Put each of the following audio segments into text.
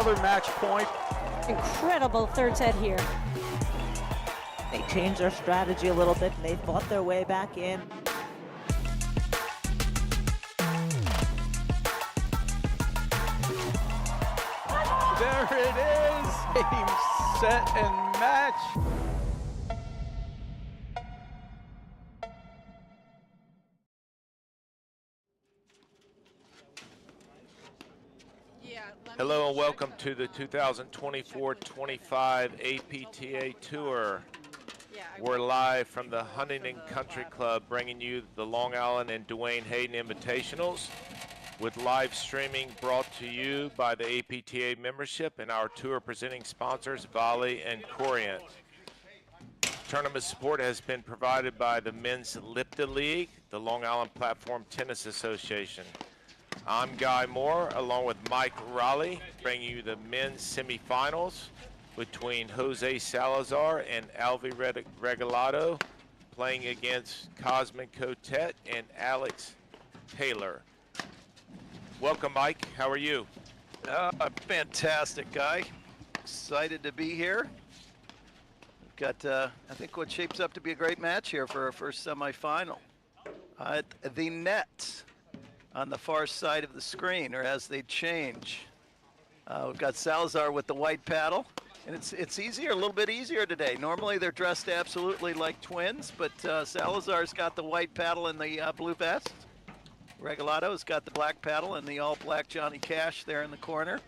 another match point. Incredible third set here. They changed their strategy a little bit and they fought their way back in. There it is, game, set, and match. Hello and welcome to the 2024-25 APTA Tour. We're live from the Huntington Country Club bringing you the Long Island and Duane Hayden Invitationals with live streaming brought to you by the APTA membership and our tour presenting sponsors Volley and Corient. Tournament support has been provided by the Men's Lipta League, the Long Island Platform Tennis Association. I'm Guy Moore, along with Mike Raleigh, bringing you the men's semifinals between Jose Salazar and Alvi Regalado, playing against Cosmin Cotet and Alex Theiler. Welcome, Mike. How are you? Fantastic, Guy. Excited to be here. We've got, I think, what shapes up to be a great match here for our first semifinal. The net on the far side of the screen, or as they change. We've got Salazar with the white paddle, and it's easier, a little bit easier today. Normally they're dressed absolutely like twins, but Salazar's got the white paddle and the blue vest. Regalado's got the black paddle and the all-black Johnny Cash there in the corner.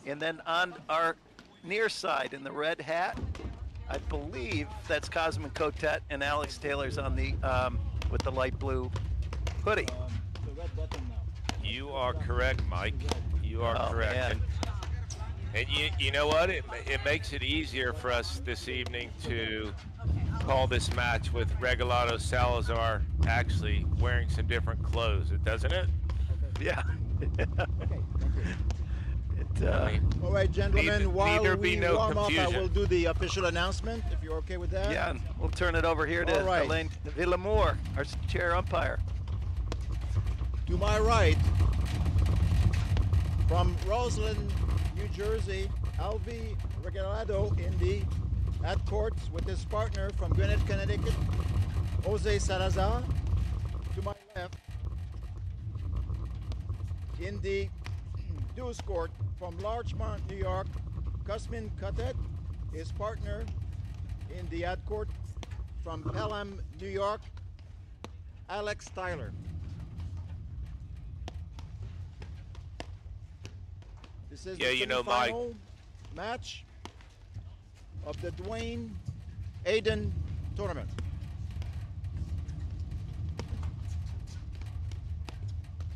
And then on our near side in the red hat, I believe that's Cosmin Cotet, and Alex Theiler's on the with the light blue hoodie. You are correct, Mike. You are correct. Man. And you know what? It makes it easier for us this evening to call this match with Regalado Salazar actually wearing some different clothes, doesn't it? Yeah. All right, gentlemen, while we no warm confusion. up, I will do the official announcement, if you're okay with that. Yeah, and we'll turn it over here to All right. Elaine Villamour, our chair umpire. To my right, from Roseland, New Jersey, Alvi Regalado in the at courts with his partner from Gwinnett, Connecticut, Jose Salazar. To my left, in the deuce court from Larchmont, New York, Cosmin Cotet, his partner in the ad court from Pelham, New York, Alex Theiler. This is the Mike, semifinal match of the Duane Hayden tournament.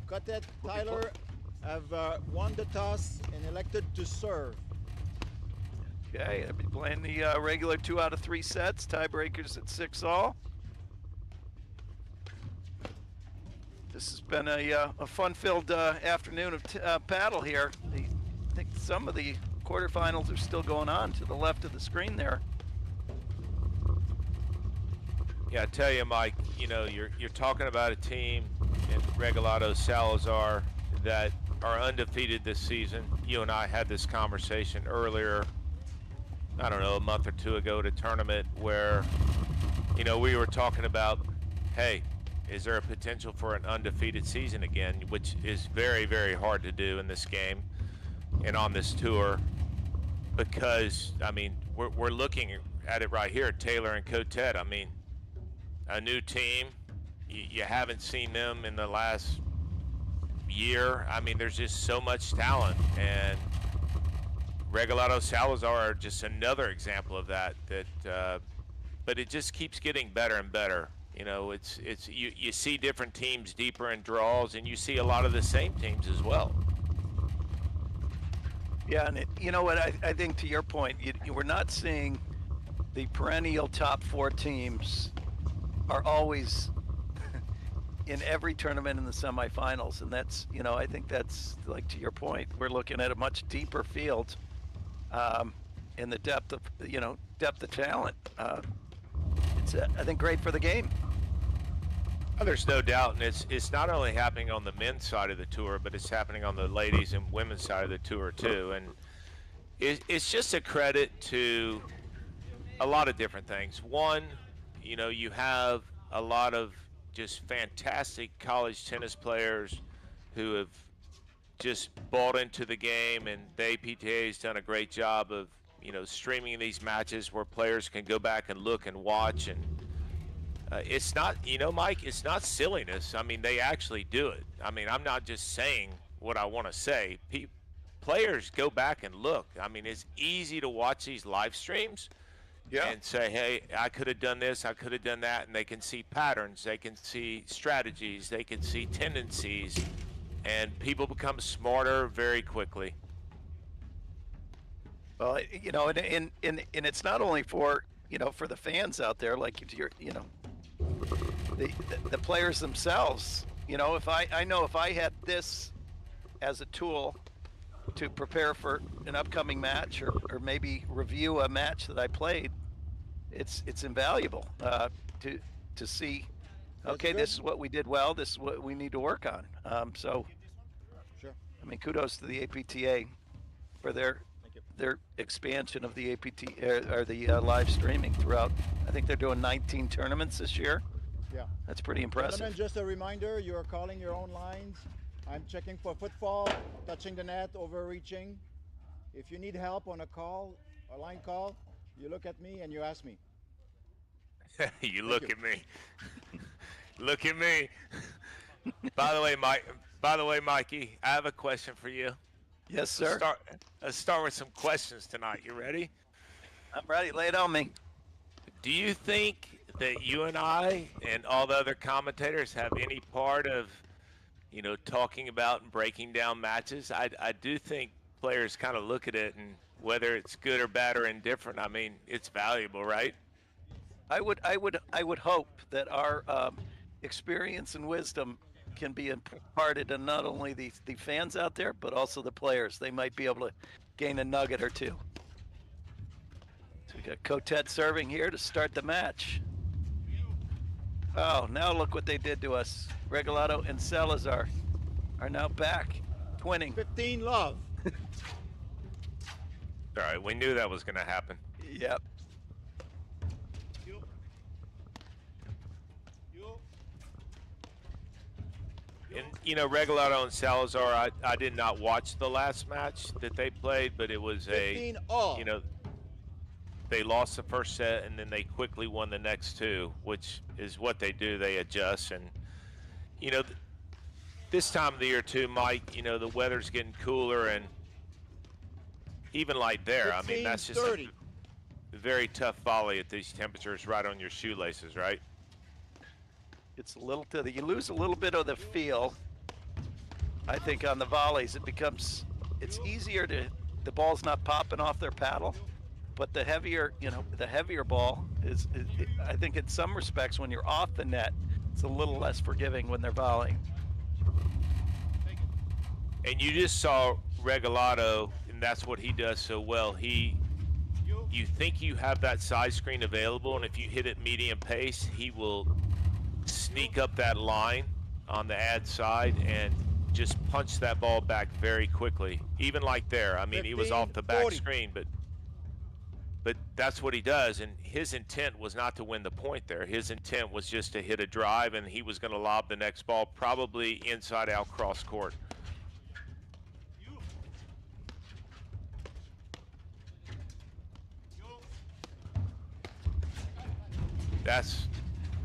Cotet, Theiler have won the toss and elected to serve. Okay, I'll be playing the regular 2 out of 3 sets, tiebreakers at 6-all. This has been a fun-filled afternoon of paddle here. I think some of the quarterfinals are still going on to the left of the screen there. Yeah, I tell you, Mike, you're talking about a team in Regalado Salazar that are undefeated this season. You and I had this conversation earlier, I don't know, a month or two ago at a tournament where, we were talking about, hey, is there a potential for an undefeated season again, which is very, very hard to do in this game and on this tour, because, we're looking at it right here, Theiler and Cotet. A new team, you haven't seen them in the last year. There's just so much talent, and Regalado Salazar are just another example of that. But it just keeps getting better and better. You see different teams deeper in draws, and you see a lot of the same teams as well. Yeah, and you know what, I think to your point, we're not seeing the perennial top 4 teams are always in every tournament in the semifinals, and that's, I think that's, like, to your point, we're looking at a much deeper field in the depth of talent. It's I think great for the game. Oh, there's no doubt, and it's not only happening on the men's side of the tour, but it's happening on the ladies and women's side of the tour too. And It's just a credit to a lot of different things. One, you know, you have a lot of just fantastic college tennis players who have just bought into the game, and the APTA has done a great job of, you know, streaming these matches where players can go back and look and watch. And it's not, you know, Mike, it's not silliness. I mean, they actually do it. I mean, I'm not just saying what I want to say. Players go back and look. I mean, it's easy to watch these live streams and say, hey, I could have done this, I could have done that, and they can see patterns, they can see strategies, they can see tendencies, and people become smarter very quickly. Well, you know, and it's not only for, you know, for the fans out there, like if you're, you know, the players themselves. You know, if I know if I had this as a tool to prepare for an upcoming match, or maybe review a match that I played, it's invaluable to see, okay, this is what we did well, this is what we need to work on. So, Sure. I mean, kudos to the APTA for their expansion of the APTA or the live streaming throughout. I think they're doing 19 tournaments this year. Yeah. That's pretty impressive. Gentlemen, just a reminder, you are calling your own lines. I'm checking for footfall, touching the net, overreaching. If you need help on a line call, you look at me and you ask me. You look at me. Look at me. By the way, Mikey, I have a question for you. Yes, sir. Let's start with some questions tonight. You ready? I'm ready. Lay it on me. Do you think that you and I and all the other commentators have any part of, you know, talking about and breaking down matches? I do think players kind of look at it, and whether it's good or bad or indifferent, I mean, it's valuable, right? I would hope that our experience and wisdom can be imparted to not only the fans out there, but also the players. They might be able to gain a nugget or two. So we got Cotet serving here to start the match. Oh, now look what they did to us. Regalado and Salazar are now back, twinning. 15 love. All right, we knew that was going to happen. Yep. And, you know, Regalado and Salazar, I did not watch the last match that they played, but it was 15 all. you know, they lost the first set and then they quickly won the next two, which is what they do. They adjust. And, you know, this time of the year too, Mike, you know, the weather's getting cooler, and even like there, I mean, that's just a very tough volley at these temperatures, right on your shoelaces, right? It's a little to the, you lose a little bit of the feel. I think on the volleys, it's easier to, the ball's not popping off their paddle, but the heavier, you know, the heavier ball is I think in some respects when you're off the net, it's a little less forgiving when they're volleying. And you just saw Regalado, and that's what he does so well. You think you have that side screen available, and if you hit it medium pace, he will sneak up that line on the ad side and just punch that ball back very quickly. Even like there, I mean, he was off the back screen, but that's what he does. And his intent was not to win the point there. His intent was just to hit a drive, and he was going to lob the next ball probably inside out cross court.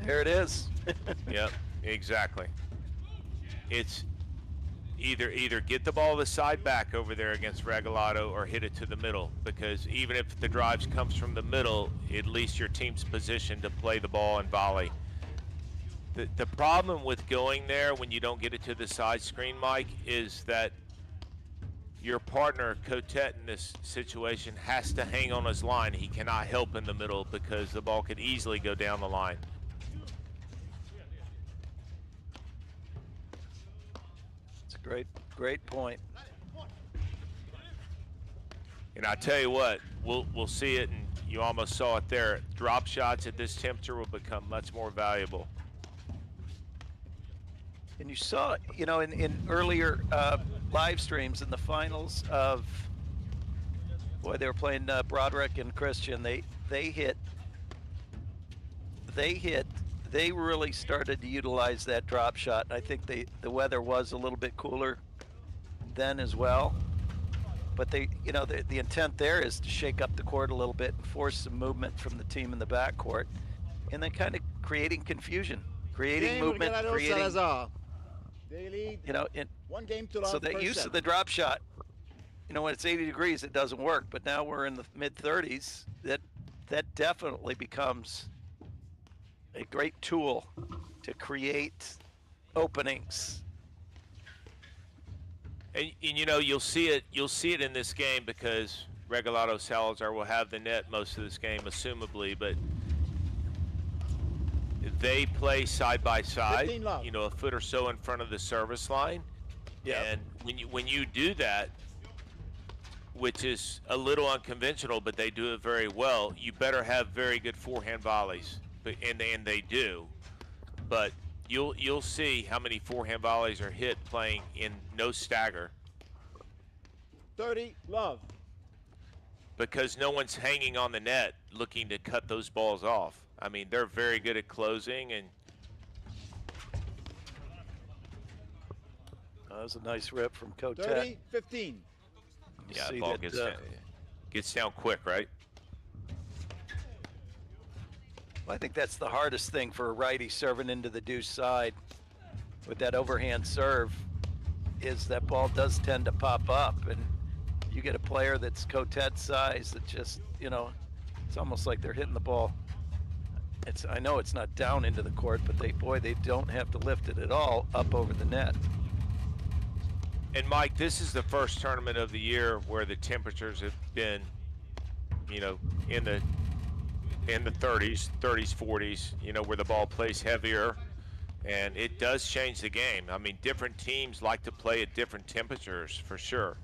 There it is. Yep, exactly. It's either get the ball the side back over there against Regalado or hit it to the middle, because even if the drive comes from the middle, at least your team's positioned to play the ball and volley. The problem with going there when you don't get it to the side screen, Mike, is that your partner, Cotet, in this situation has to hang on his line. He cannot help in the middle because the ball could easily go down the line. It's a great point. And I tell you what, we'll see it, and you almost saw it there. Drop shots at this temperature will become much more valuable. And you saw, you know, in earlier live streams in the finals of boy, they were playing Broderick and Christian. They really started to utilize that drop shot. I think the weather was a little bit cooler then as well. But the intent there is to shake up the court a little bit and force some movement from the team in the backcourt, and then kind of creating confusion, creating movement, Regalado, creating. Salazar. They lead. One game to love. So that use of the drop shot, when it's 80 degrees, it doesn't work. But now we're in the mid 30s. That definitely becomes a great tool to create openings. And you'll see it in this game because Regalado Salazar will have the net most of this game, assumably, but they play side by side, a foot or so in front of the service line. Yeah. And when you do that, which is a little unconventional, but they do it very well, you better have very good forehand volleys, and they do. But you'll see how many forehand volleys are hit playing in no stagger. 30 love. Because no one's hanging on the net looking to cut those balls off. I mean, they're very good at closing, and that was a nice rip from Cotet. 30-15. yeah, the ball gets down quick, right? I think that's the hardest thing for a righty serving into the deuce side with that overhand serve, is that ball does tend to pop up, and you get a player that's Cotet's size that just, it's almost like they're hitting the ball. I know it's not down into the court, but they don't have to lift it at all up over the net. And Mike, this is the first tournament of the year where the temperatures have been, in the 30s, 40s, where the ball plays heavier, and it does change the game. I mean, different teams like to play at different temperatures for sure.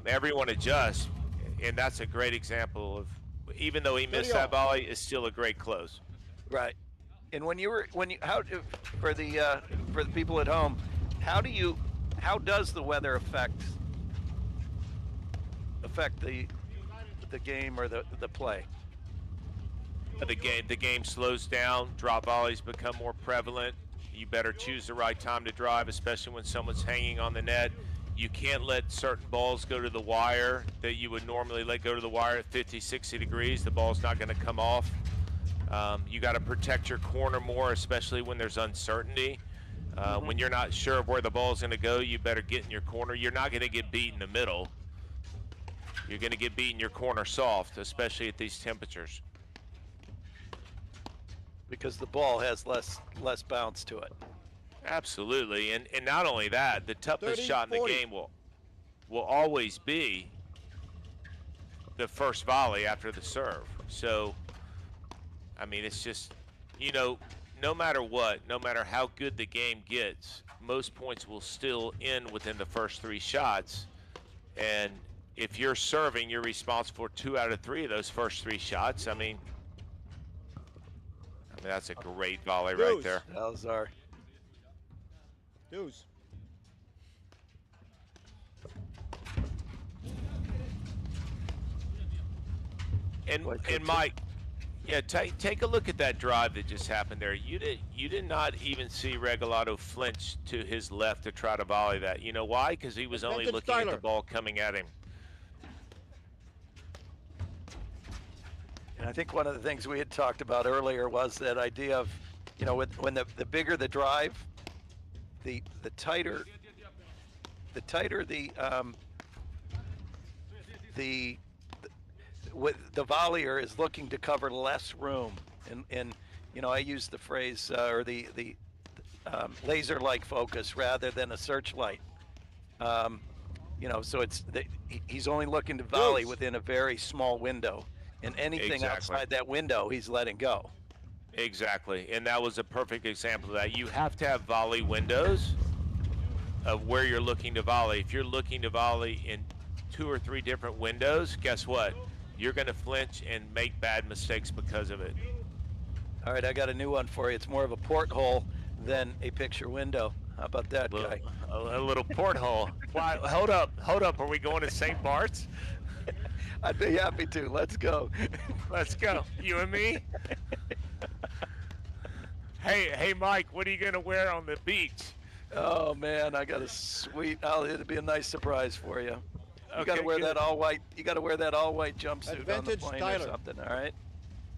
Everyone adjusts, and that's a great example of, even though he missed that volley, it's still a great close. Right. And for the people at home, how does the weather affect the game or the play? The game slows down, drop volleys become more prevalent. You better choose the right time to drive, especially when someone's hanging on the net. You can't let certain balls go to the wire that you would normally let go to the wire at 50, 60 degrees. The ball's not going to come off. You got to protect your corner more, especially when there's uncertainty. When you're not sure of where the ball's going to go, you better get in your corner. You're not going to get beat in the middle. You're going to get beat in your corner soft, especially at these temperatures. Because the ball has less bounce to it. Absolutely, and not only that, the toughest 30, shot in the 40. game will always be the first volley after the serve. So, I mean, it's just, no matter what, no matter how good the game gets, most points will still end within the first 3 shots. And if you're serving, you're responsible for 2 out of 3 of those first 3 shots. I mean, that's a great volley right there. Salazar. Deuce. And Mike, yeah, take a look at that drive that just happened there. You did not even see Regalado flinch to his left to try to volley that. You know why? Because he was only looking at the ball coming at him. And I think one of the things we had talked about earlier was that idea of, when the bigger the drive, the tighter the volleyer is looking to cover less room, and I use the phrase or the laser-like focus rather than a searchlight. So he's only looking to volley within a very small window, and anything outside that window he's letting go. Exactly, and that was a perfect example of that. You have to have volley windows of where you're looking to volley. If you're looking to volley in 2 or 3 different windows, guess what? You're going to flinch and make bad mistakes because of it. All right, I got a new one for you. It's more of a porthole than a picture window. How about that, guy? A little porthole. Why? Hold up. Are we going to St. Bart's? I'd be happy to. Let's go. Let's go. You and me? Hey, Mike, what are you going to wear on the beach? Oh man, I got a sweet. It'll be a nice surprise for you. You got to Okay, wear good. that all white. You got to wear that all white jumpsuit on the Advantage, plane or Theiler. something. All right.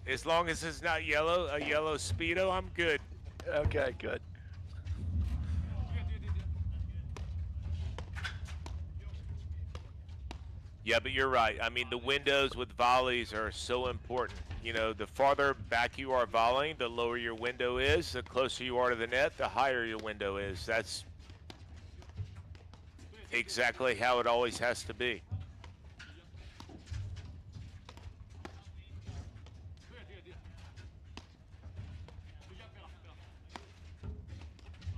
As long as it's not yellow, a yellow Speedo, I'm good. Okay, good. Yeah, but you're right. I mean, the windows with volleys are so important. You know, the farther back you are volleying, the lower your window is. The closer you are to the net, the higher your window is. That's exactly how it always has to be.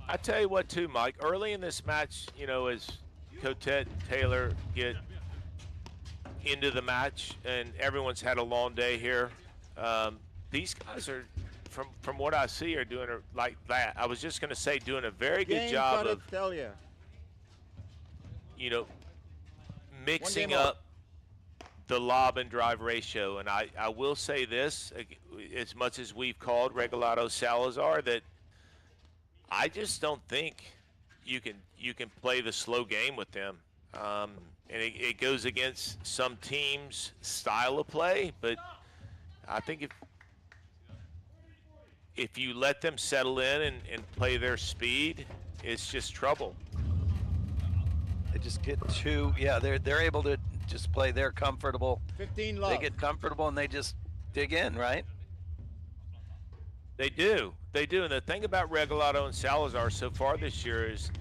I tell you what, too, Mike. Early in this match, you know, as Cotet and Theiler get into the match, and everyone's had a long day here. These guys are, from what I see, are doing it like that. I was just going to say, doing a very good Game job Cotet, of, Theiler. you know, mixing game up the lob and drive ratio. And I will say this, as much as we've called Regalado Salazar, that I just don't think you can play the slow game with them. And it goes against some teams' style of play, but I think if you let them settle in and play their speed, it's just trouble. They just get too. Yeah, they're able to just play. They're comfortable. 15 love. They get comfortable and they just dig in, right? They do. And the thing about Regalado and Salazar so far this year is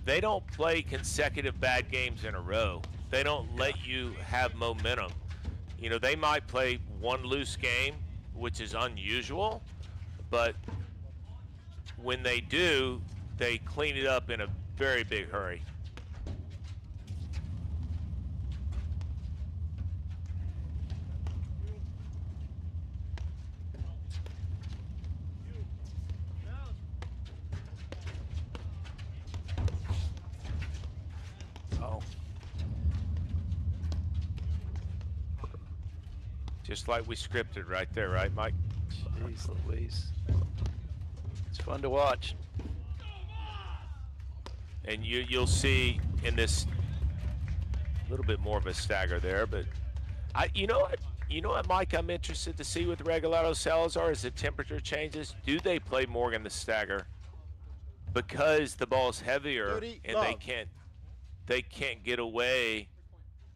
they don't play consecutive bad games in a row. They don't let you have momentum. You know, they might play one loose game, which is unusual, but when they do, they clean it up in a very big hurry. Oh, Just like we scripted right there, right, Mike? jeez Louise. It's fun to watch. And you'll see in this a little bit more of a stagger there, but you know what, Mike, I'm interested to see with Regalado Salazar as the temperature changes. Do they play more in the stagger because the ball's heavier 30 and love. they can't get away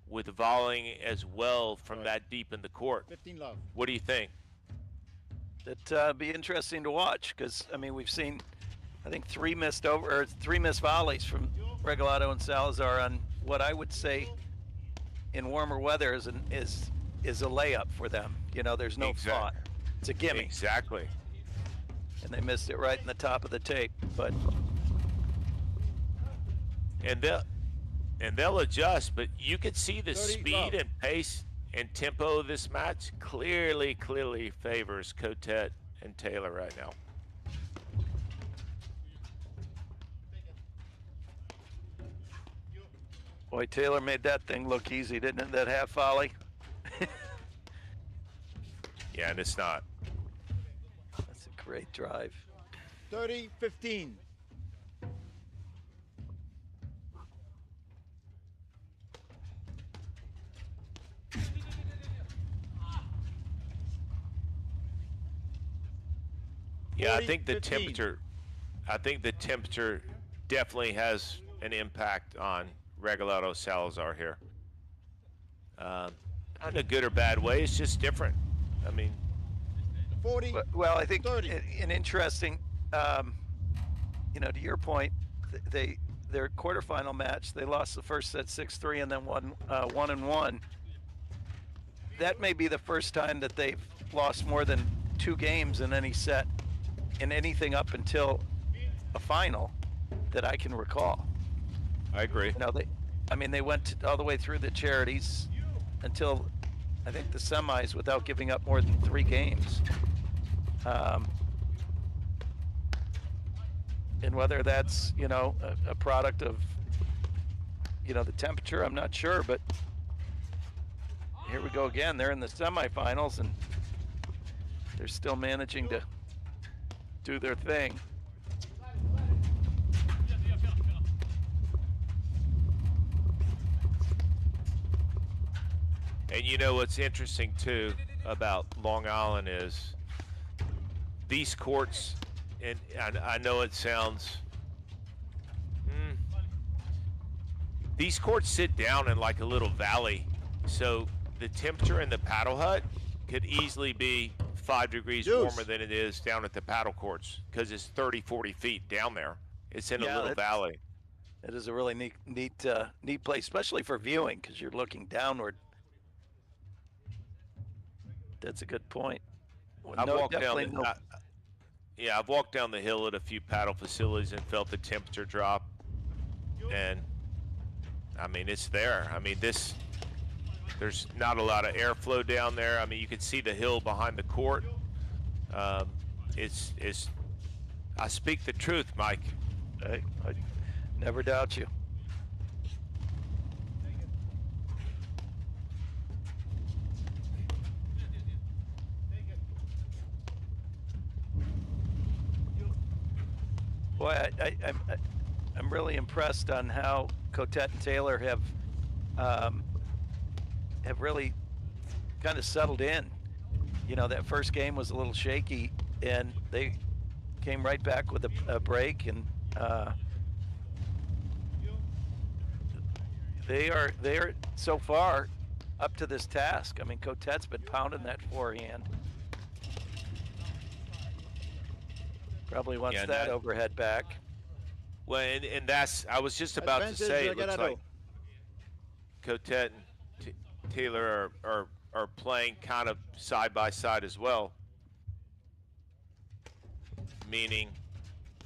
with volleying as well from that deep in the court? 15 love. What do you think? It'd be interesting to watch because I mean we've seen, I think three missed volleys from Regalado and Salazar on what I would say in warmer weather is a layup for them. You know, there's no thought. It's a gimme. Exactly. And they missed it right in the top of the tape. But And they'll adjust, but you could see the 30 speed love. and pace and tempo of this match clearly favors Cotet and Theiler right now. boy, Theiler made that thing look easy, didn't it? That half volley. Yeah, and it's not. That's a great drive. 30-15. Yeah, I 40, think the 15. temperature definitely has an impact on Regalado Salazar here. Not in a good or bad way, it's just different. I mean, 40. Well, I think 30. an interesting, you know, to your point, their quarterfinal match, they lost the first set 6-3 and then won 1-1. That may be the first time that they've lost more than 2 games in any set in anything up until a final that I can recall. I agree. You know, they went all the way through the charities until I think the semis without giving up more than 3 games. And whether that's, you know, a product of, you know, the temperature, I'm not sure, but here we go again. They're in the semifinals, and they're still managing to do their thing. And you know what's interesting too about Long Island is these courts, and I know it sounds, these courts sit down in like a little valley, so the temperature in the paddle hut could easily be 5 degrees warmer than it is down at the paddle courts because it's 30-40 feet down there. It's in a little valley. It is a really neat place, especially for viewing, because you're looking downward. That's a good point. Well, I've walked down the hill at a few paddle facilities and felt the temperature drop, and I mean it's there. I mean there's not a lot of airflow down there. I mean you can see the hill behind the court. It's I speak the truth, Mike. I never doubt you. Boy, I'm really impressed on how Cotet and Theiler have really kind of settled in. You know, that first game was a little shaky, and they came right back with a break, and they are so far up to this task. I mean, Cotet's been pounding that forehand. Probably wants that overhead back. Well, and that's, I was just about to say, it looks like Cotet and Theiler are playing kind of side by side as well. Meaning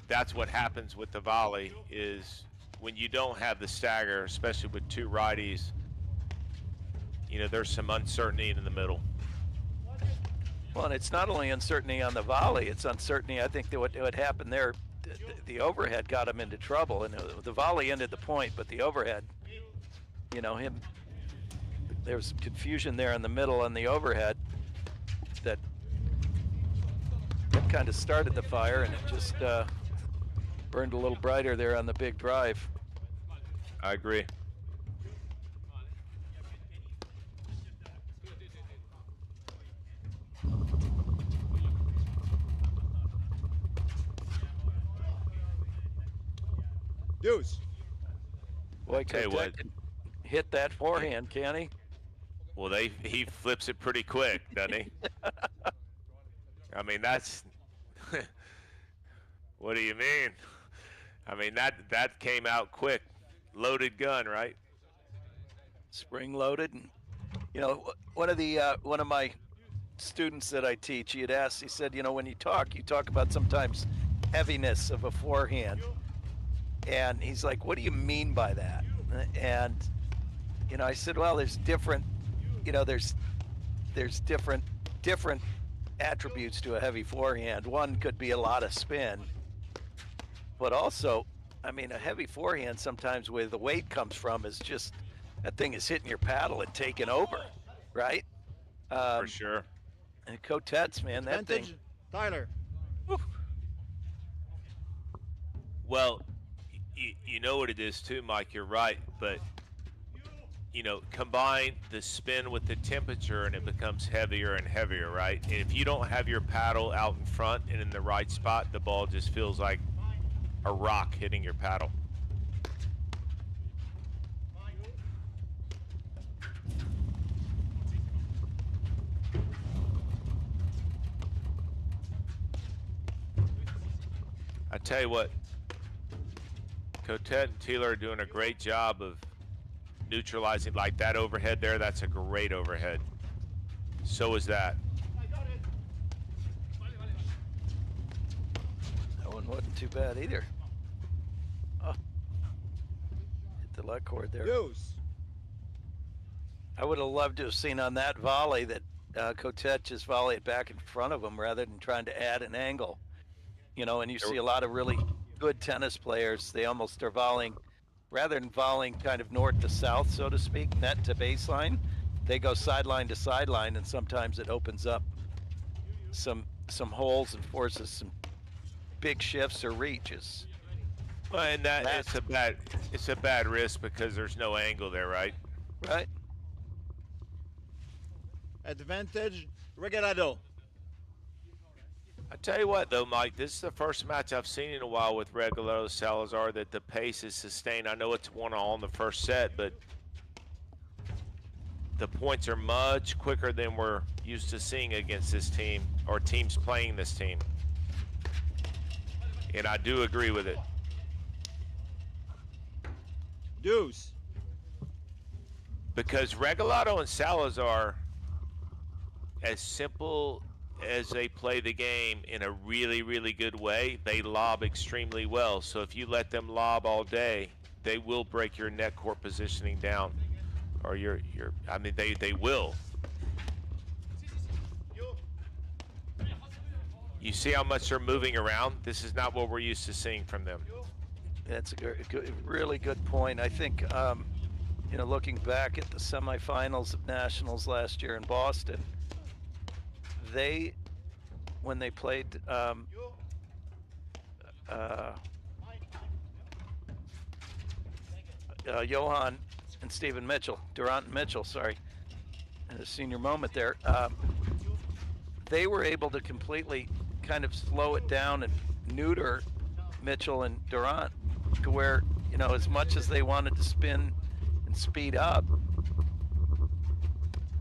that's what happens with the volley is when you don't have the stagger, especially with two righties, you know, there's some uncertainty in the middle. Well, and it's not only uncertainty on the volley, it's uncertainty. I think that what happened there, the overhead got him into trouble, and the volley ended the point, but the overhead, you know, there was some confusion there in the middle on the overhead that kind of started the fire, and it just burned a little brighter there on the big drive. I agree. Deuce. Boy, Cotet Cotet can hit that forehand, can he? Well, he flips it pretty quick, doesn't he? I mean, that's what do you mean? I mean, that came out quick. Loaded gun, right? Spring loaded. And you know, one of my students that I teach, he had asked, he said, you know, when you talk about sometimes heaviness of a forehand. And he's like, what do you mean by that? And, you know, I said, well, there's different, you know, there's different attributes to a heavy forehand. One could be a lot of spin, but also, I mean, a heavy forehand sometimes where the weight comes from is just, that thing is hitting your paddle and taking over, right? For sure. And Cotet's, man, that thing. Theiler. Well, you know what it is too, Mike, you're right, but you know, combine the spin with the temperature and it becomes heavier and heavier, right? And if you don't have your paddle out in front and in the right spot, the ball just feels like a rock hitting your paddle. I tell you what, Cotet and Theiler are doing a great job of neutralizing, like that overhead there. That's a great overhead. So is that. That one wasn't too bad either. Oh, hit the luck cord there. Deuce. I would have loved to have seen on that volley that Cotet just volleyed back in front of him rather than trying to add an angle. You know, and you see a lot of really good tennis players, they almost are volleying, rather than volleying kind of north to south, so to speak, net to baseline, they go sideline to sideline, and sometimes it opens up some holes and forces some big shifts or reaches. Well, and it's a bad risk because there's no angle there, right? Right. Advantage, Regalado. I tell you what, though, Mike, this is the first match I've seen in a while with Regalado Salazar that the pace is sustained. I know it's 1-all in the first set, but the points are much quicker than we're used to seeing against this team or teams playing this team. And I do agree with it. Deuce. Because Regalado and Salazar, as simple as they play the game in a really, really good way, they lob extremely well. So if you let them lob all day, they will break your net court positioning down. Or I mean, they will. You see how much they're moving around? This is not what we're used to seeing from them. That's a really good point. I think, you know, looking back at the semifinals of Nationals last year in Boston, when they played Johan and Stephen Mitchell, Durant and Mitchell, sorry, in a senior moment there, they were able to completely kind of slow it down and neuter Mitchell and Durant to where, you know, as much as they wanted to spin and speed up,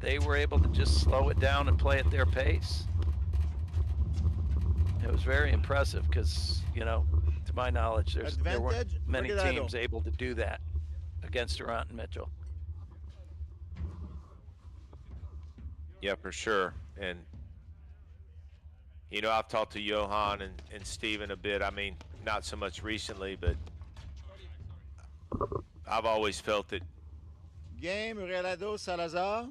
they were able to just slow it down and play at their pace. It was very impressive because, you know, to my knowledge, there weren't many teams able to do that against Durant and Mitchell. Yeah, for sure. And, you know, I've talked to Johan and Steven a bit. I mean, not so much recently, but I've always felt that. Game, Regalado, Salazar.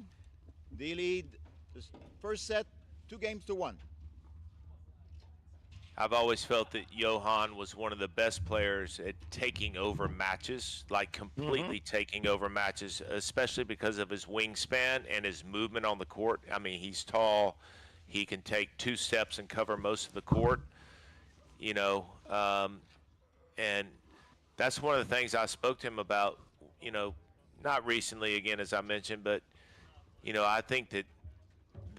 They lead the first set 2-1. I've always felt that Johan was one of the best players at taking over matches, like completely taking over matches, especially because of his wingspan and his movement on the court. I mean, he's tall. He can take 2 steps and cover most of the court, you know, and that's one of the things I spoke to him about, you know, not recently, again, as I mentioned, but, you know, I think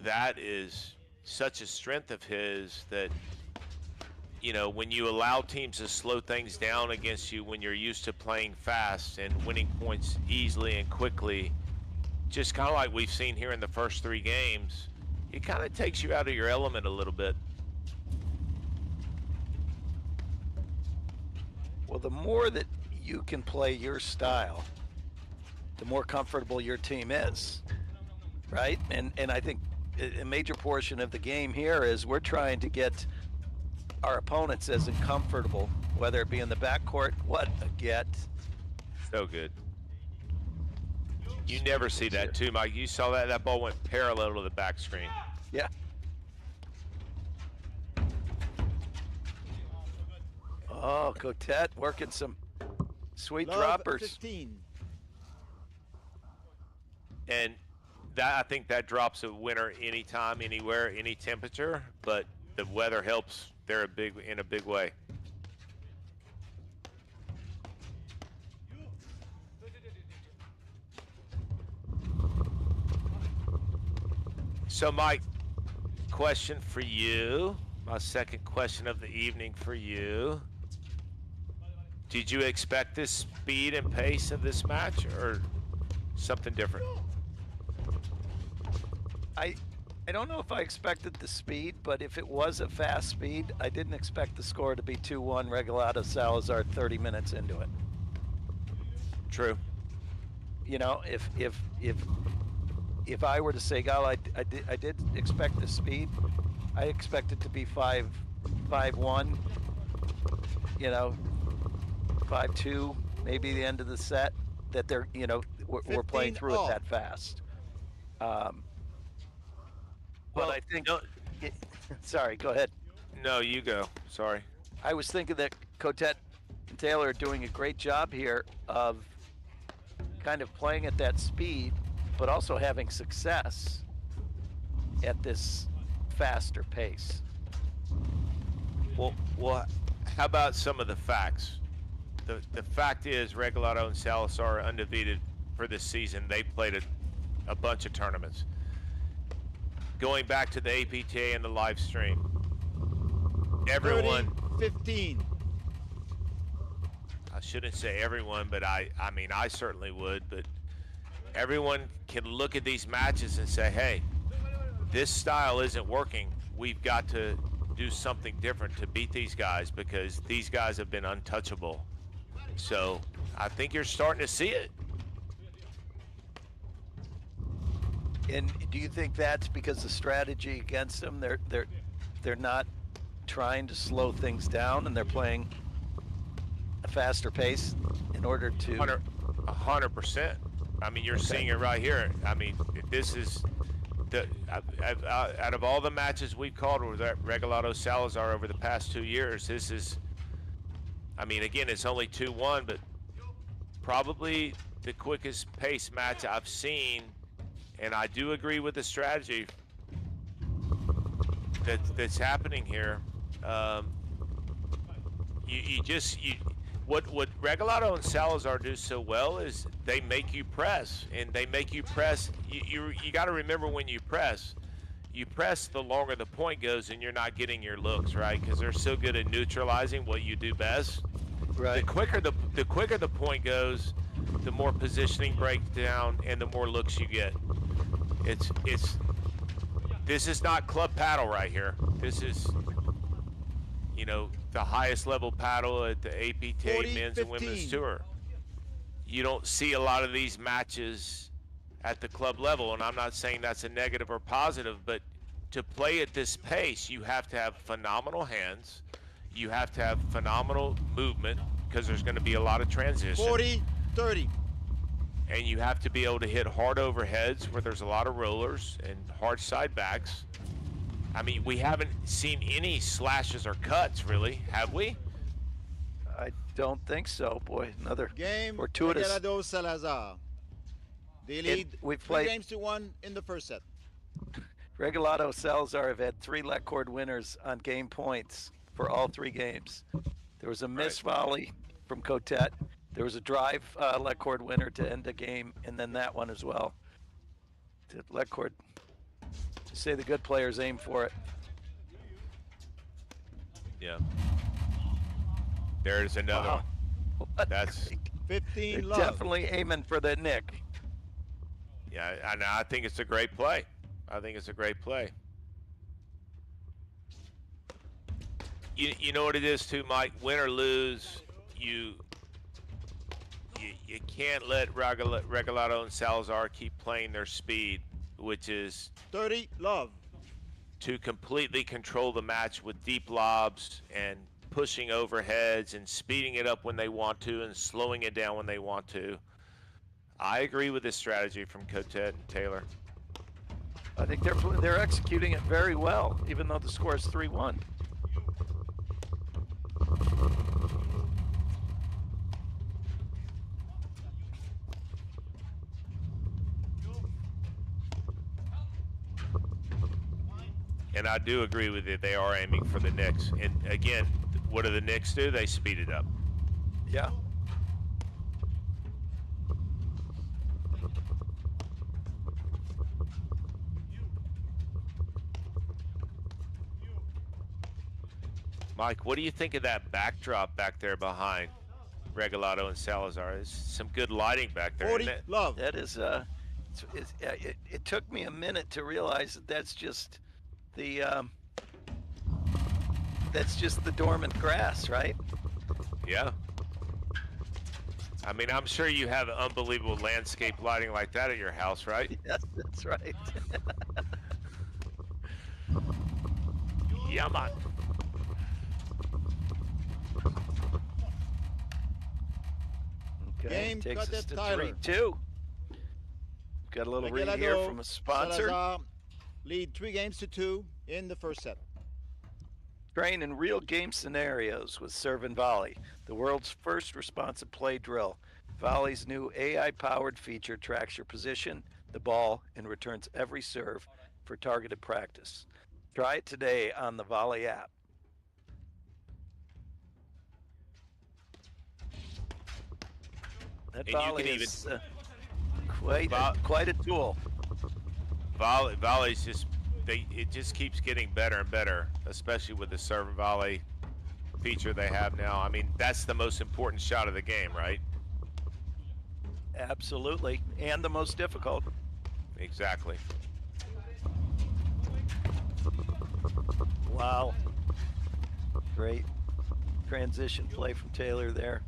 that is such a strength of his that, you know, when you allow teams to slow things down against you when you're used to playing fast and winning points easily and quickly, just kind of like we've seen here in the first 3 games, it kind of takes you out of your element a little bit. Well, the more that you can play your style, the more comfortable your team is, right? And I think a major portion of the game here is we're trying to get our opponents as uncomfortable, whether it be in the backcourt. What a get. So good. You never see that too, Mike. You saw that ball went parallel to the back screen. Yeah. Oh, Cotet working some sweet droppers. 15. And that, I think that drops a winner anytime, anywhere, any temperature, but the weather helps there in a big way. So, Mike, question for you, my second question of the evening for you. Did you expect this speed and pace of this match or something different? I don't know if I expected the speed, but if it was a fast speed, I didn't expect the score to be 2-1 Regalado Salazar 30 minutes into it. True. You know, if I were to say, Gal, I did expect the speed. I expected to be 5-1, you know, 5-2, maybe the end of the set, that they're, you know, we're playing through it that fast. But I think, sorry, go ahead. No, you go. Sorry. I was thinking that Cotet and Theiler are doing a great job here of kind of playing at that speed but also having success at this faster pace. Well, how about some of the facts? The fact is, Regalado and Salazar are undefeated for this season. They played a bunch of tournaments. Going back to the APTA and the live stream, everyone. 30-15. I shouldn't say everyone, but I mean, I certainly would. But everyone can look at these matches and say, hey, this style isn't working. We've got to do something different to beat these guys because these guys have been untouchable. So I think you're starting to see it. And do you think that's because the strategy against them, they're not trying to slow things down and they're playing a faster pace in order to 100%. I mean, you're seeing it right here. I mean, this is out of all the matches we've called with Regalado Salazar over the past 2 years, this is, I mean, again, it's only 2-1, but probably the quickest pace match I've seen. And I do agree with the strategy that's happening here. What Regalado and Salazar do so well is they make you press, and they make you press. You got to remember when you press the longer the point goes, and you're not getting your looks right because they're so good at neutralizing what you do best. Right. The quicker the point goes, the more positioning breaks down, and the more looks you get. This is not club paddle right here. This is, you know, the highest level paddle at the APTA men's and women's tour. You don't see a lot of these matches at the club level, and I'm not saying that's a negative or positive, but to play at this pace, you have to have phenomenal hands. You have to have phenomenal movement because there's going to be a lot of transition. 40-30. And you have to be able to hit hard overheads where there's a lot of rollers and hard side backs. I mean, we haven't seen any slashes or cuts, really, have we? I don't think so. Boy, another Game fortuitous. Regalado Salazar. They lead we've 3 played- games to 1 in the first set. Regalado Salazar have had 3 let cord winners on game points for all 3 games. There was a missed volley from Cotet. There was a drive let cord winner to end the game, and then that one as well. To let cord. To say the good players aim for it. Yeah. There's another Wow. one. What That's, 15 they're love. definitely aiming for the nick. yeah, and I think it's a great play. I think it's a great play. You know what it is too, Mike? Win or lose, you can't let Regalado and Salazar keep playing their speed, which is 30 love. to completely control the match with deep lobs and pushing overheads and speeding it up when they want to and slowing it down when they want to. I agree with this strategy from Cotet and Theiler. I think they're executing it very well, even though the score is 3-1. And I do agree with it. They are aiming for the Knicks. And again, what do the Knicks do? They speed it up. Yeah. Mike, what do you think of that backdrop back there behind Regalado and Salazar? There's some good lighting back there, 40 isn't it? love. That is, it took me a minute to realize that that's just the dormant grass, right? Yeah. I mean, I'm sure you have unbelievable landscape lighting like that at your house, right? Yes, that's right. Yeah, man. Okay, Game takes us Cotet to Theiler. 3-2. Got a little read here Regalado from a sponsor. Salazar lead 3 games to 2 in the first set. Train in real game scenarios with serve and volley, the world's first responsive play drill. Volley's new AI-powered feature tracks your position, the ball, and returns every serve for targeted practice. Try it today on the Volley app. That And you volley can is quite a tool. Volleys just it just keeps getting better and better, especially with the serve and volley feature they have now. I mean, that's the most important shot of the game, right? Absolutely, and the most difficult. Exactly. Wow. Great transition play from Theiler there.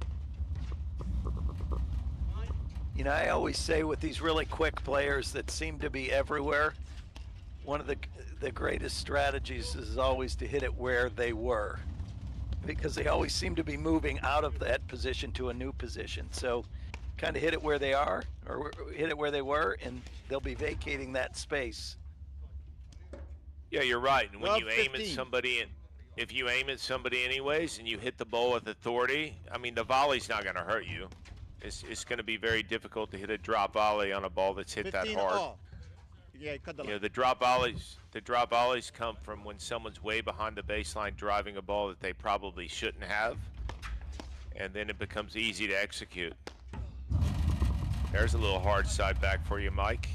You know, I always say with these really quick players that seem to be everywhere, one of the greatest strategies is always to hit it where they were, because they always seem to be moving out of that position to a new position. So kind of hit it where they are, or hit it where they were, and they'll be vacating that space. Yeah, you're right. And when Love you aim 15. at somebody, and if you aim at somebody anyways, and you hit the ball with authority, I mean, the volley's not going to hurt you. It's going to be very difficult to hit a drop volley on a ball that's hit that 15 hard. all. Yeah, cut the You know, line. the drop volleys come from when someone's way behind the baseline driving a ball that they probably shouldn't have, and then it becomes easy to execute. There's a little hard side back for you, Mike.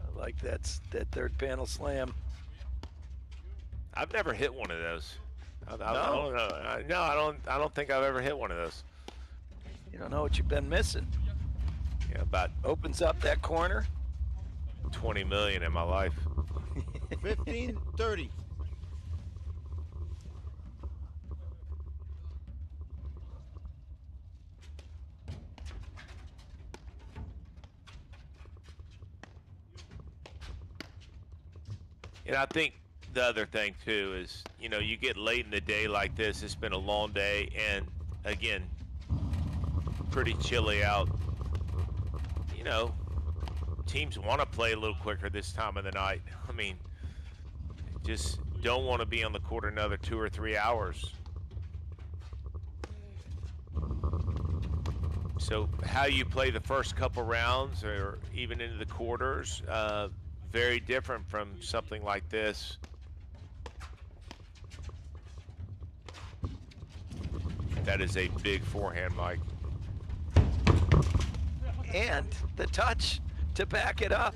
I like that third panel slam. I've never hit one of those. I No? don't know. No, I don't think I've ever hit one of those. You don't know what you've been missing. Yeah, about Opens up that corner. 20 million in my life. 15-30. And I think the other thing too is, you know, you get late in the day like this, it's been a long day, and again, pretty chilly out. You know, teams want to play a little quicker this time of the night. I mean, just don't want to be on the court another 2 or 3 hours. So how you play the first couple rounds or even into the quarters, very different from something like this. That is a big forehand, Mike. And the touch to back it up.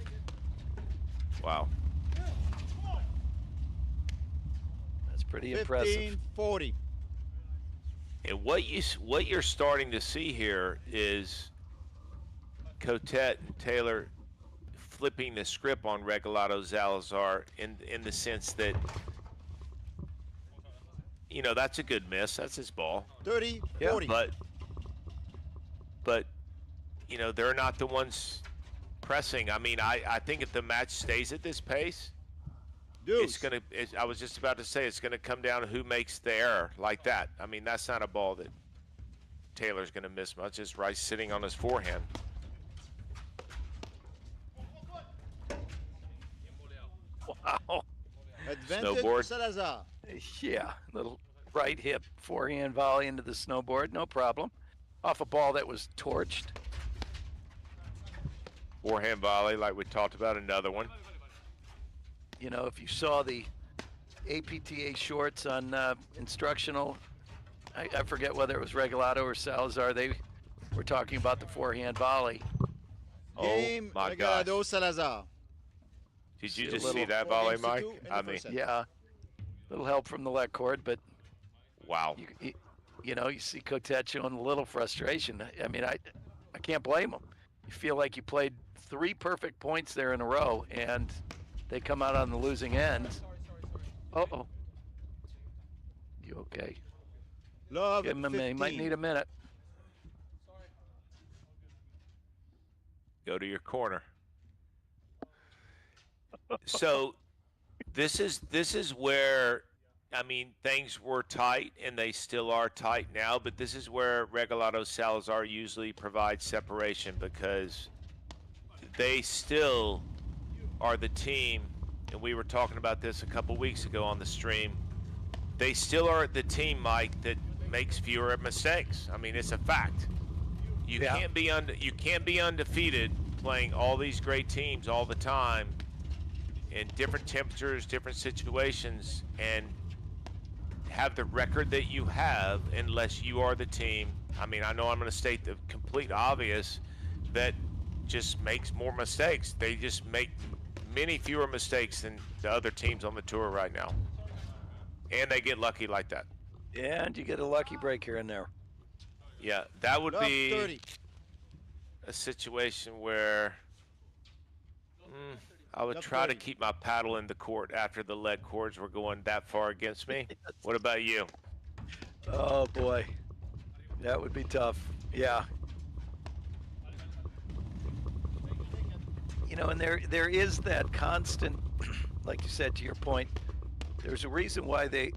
Wow. That's pretty impressive. 15-40. And what you're starting to see here is Cotet and Theiler flipping the script on Regalado Salazar in the sense that, you know, that's a good miss. That's his ball. 30-40. But you know, they're not the ones pressing. I mean, I think if the match stays at this pace, Deuce. I was just about to say, it's gonna come down to who makes the error like that. I mean, that's not a ball that Taylor's gonna miss much. It's Rice sitting on his forehand. Wow. Advantage Snowboard. Salazar. Yeah, little right hip forehand volley into the snowboard, no problem. Off a ball that was torched. Forehand volley, like we talked about, another one. You know, if you saw the APTA shorts on instructional, I forget whether it was Regalado or Salazar, they were talking about the forehand volley. Game Oh my gosh. Regalado Salazar. Did you See a just little- see that 4 volley, games to Mike? 2 in the I mean, first set. Yeah, little help from the left court, but wow. you know, you see Cotet showing a little frustration. I mean, I can't blame him. You feel like you played 3 perfect points there in a row, and they come out on the losing end. Uh-oh. You okay? Love Give him a minute. He 15. might need a minute. Go to your corner. So this is where, I mean, things were tight and they still are tight now, but this is where Regalado Salazar usually provides separation, because they still are the team, and we were talking about this a couple weeks ago on the stream. They still are the team, Mike, that makes fewer mistakes. I mean, it's a fact. You Yeah. can't be undefeated playing all these great teams all the time in different temperatures, different situations, and have the record that you have unless you are the team. I mean, I know I'm going to state the complete obvious, that just makes more mistakes. They just make many fewer mistakes than the other teams on the tour right now. And they get lucky like that. And you get a lucky break here and there. Yeah, that would Love be 30. a situation where I would Love try to 30. keep my paddle in the court after the lead cords were going that far against me. What about you? Oh boy, that would be tough. Yeah. You know, and there is that constant, like you said, to your point, there's a reason why they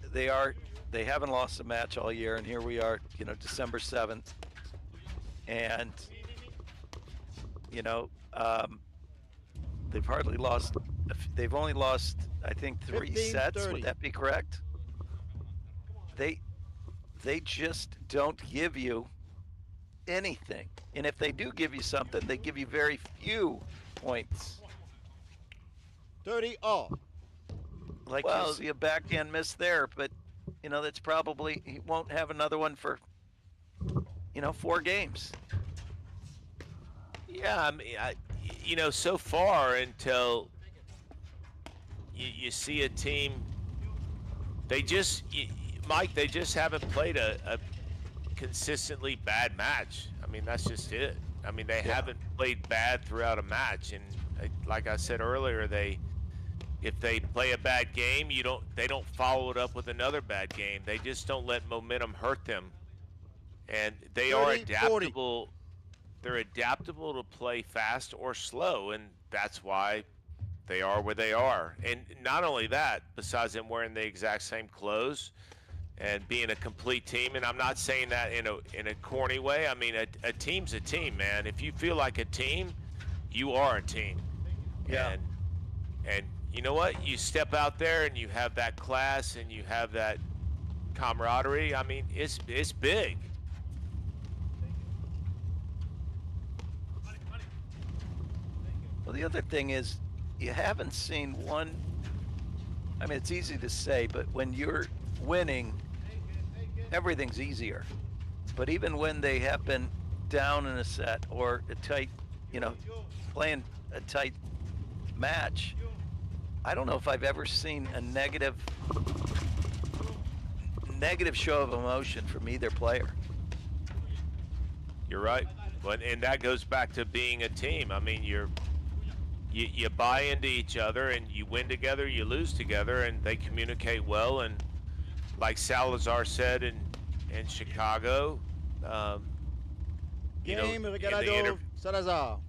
haven't lost a match all year, and here we are, you know, December 7th, and you know, they've hardly lost. They've only lost, I think, 3 sets. 15-30. Would that be correct? They just don't give you anything, and if they do give you something, they give you very few points. 30 all. Like, you'll see a backhand miss there, but you know, that's probably, he won't have another one for, you know, 4 games. Yeah, I mean, you know, so far until you see a team, Mike, they just haven't played a consistently bad match. I mean, that's just it. I mean, they haven't played bad throughout a match, and like I said earlier, if they play a bad game, they don't follow it up with another bad game. They just don't let momentum hurt them, and they 30, are adaptable. 40. They're adaptable to play fast or slow, and that's why they are where they are. And not only that, besides them wearing the exact same clothes and being a complete team, and I'm not saying that in a corny way. I mean, a team's a team, man. If you feel like a team, you are a team. Yeah. And you know what? You step out there and you have that class and you have that camaraderie. I mean, it's big. Well, the other thing is, you haven't seen one. I mean, it's easy to say, but when you're winning, everything's easier. But even when they have been down in a set or a tight, you know, playing a tight match, I don't know if I've ever seen a negative show of emotion from either player. You're right. And that goes back to being a team. I mean, you buy into each other, and you win together, you lose together, and they communicate well. And like Salazar said in Chicago, Game, Regalado, Salazar.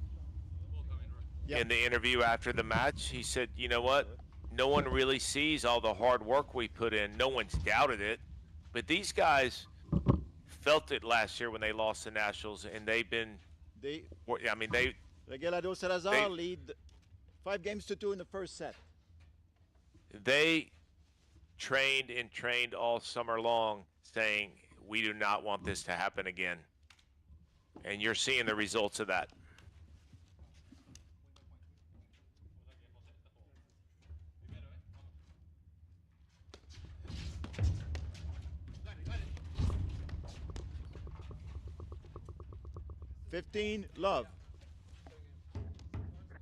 Yep. In the interview after the match, he said, you know what? No one really sees all the hard work we put in. No one's doubted it. But these guys felt it last year when they lost the Nationals, and they've been, Regalado, Salazar lead 5-2 in the first set. They trained all summer long saying, we do not want this to happen again. And you're seeing the results of that. Love.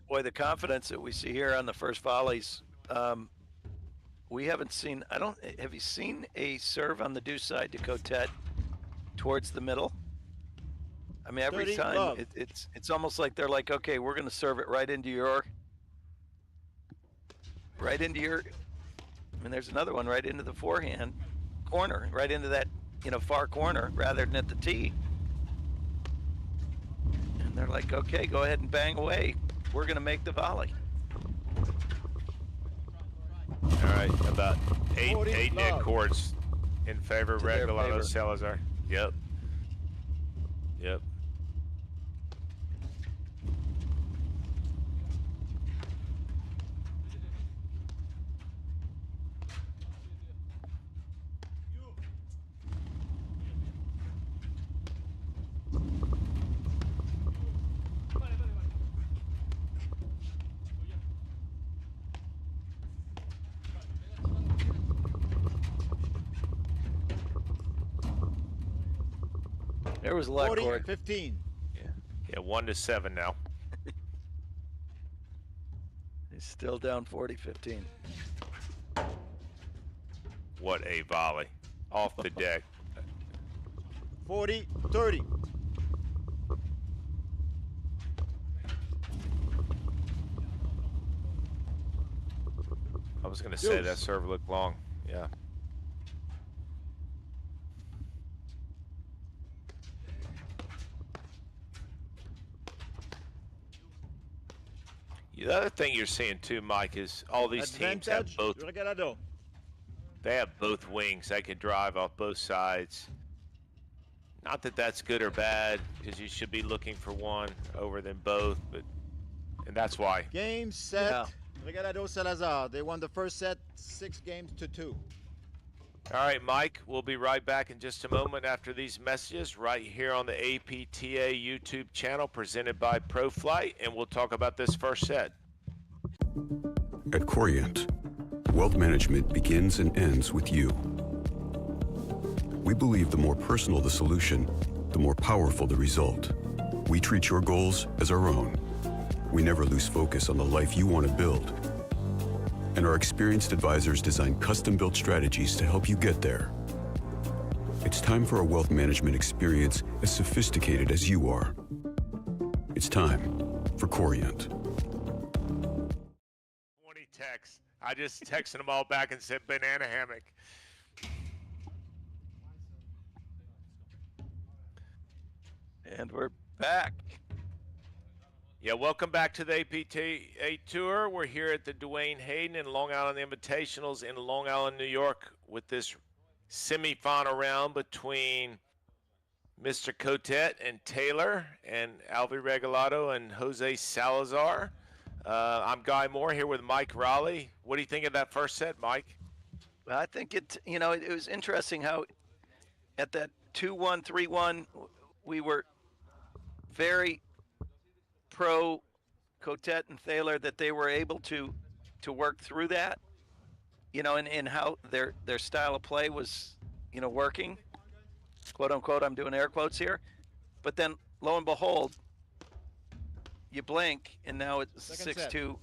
Boy, the confidence that we see here on the first volleys, we haven't seen. Have you seen a serve on the deuce side to Cotet towards the middle? I mean, every time it's almost like they're like, okay, we're going to serve it right into your. I mean, there's another one right into the forehand corner, right into that, far corner rather than at the tee. And they're like, okay, go ahead and bang away. We're going to make the volley. All right, about eight net courts in favor of Regalado Salazar. Yep. There was a lot, Corey. 40-15. Yeah, 1-7 now. He's still down 40-15. What a volley. Off the deck. 40-30. I was going to say that serve looked long. Yeah. The other thing you're seeing too, Mike, is all these teams have Advantage, both. Regalado. They have both wings. They can drive off both sides. Not that that's good or bad, because you should be looking for one over them both, and that's why. Game set. Yeah. Regalado Salazar. They won the first set 6-2. All right, Mike, we'll be right back in just a moment after these messages right here on the APTA YouTube channel presented by ProFlight, and we'll talk about this first set. At Corient, wealth management begins and ends with you. We believe the more personal the solution, the more powerful the result. We treat your goals as our own. We never lose focus on the life you want to build. And our experienced advisors design custom-built strategies to help you get there. It's time for a wealth management experience as sophisticated as you are. It's time for Corient. 20 texts. I just texted them all back and said banana hammock. And we're back. Yeah, welcome back to the APTA Tour. We're here at the Duane Hayden and Long Island Invitationals in Long Island, New York, with this semifinal round between Mr. Cotet and Theiler and Alvi Regalado and Jose Salazar. I'm Guy Moore here with Mike Raleigh. What do you think of that first set, Mike? I think it was interesting how at that 2-1, 3-1, we were very pro Cotet and Theiler that they were able to work through that, and how their style of play was, working, quote unquote. I'm doing air quotes here, but then lo and behold, you blink and now it's 6-2,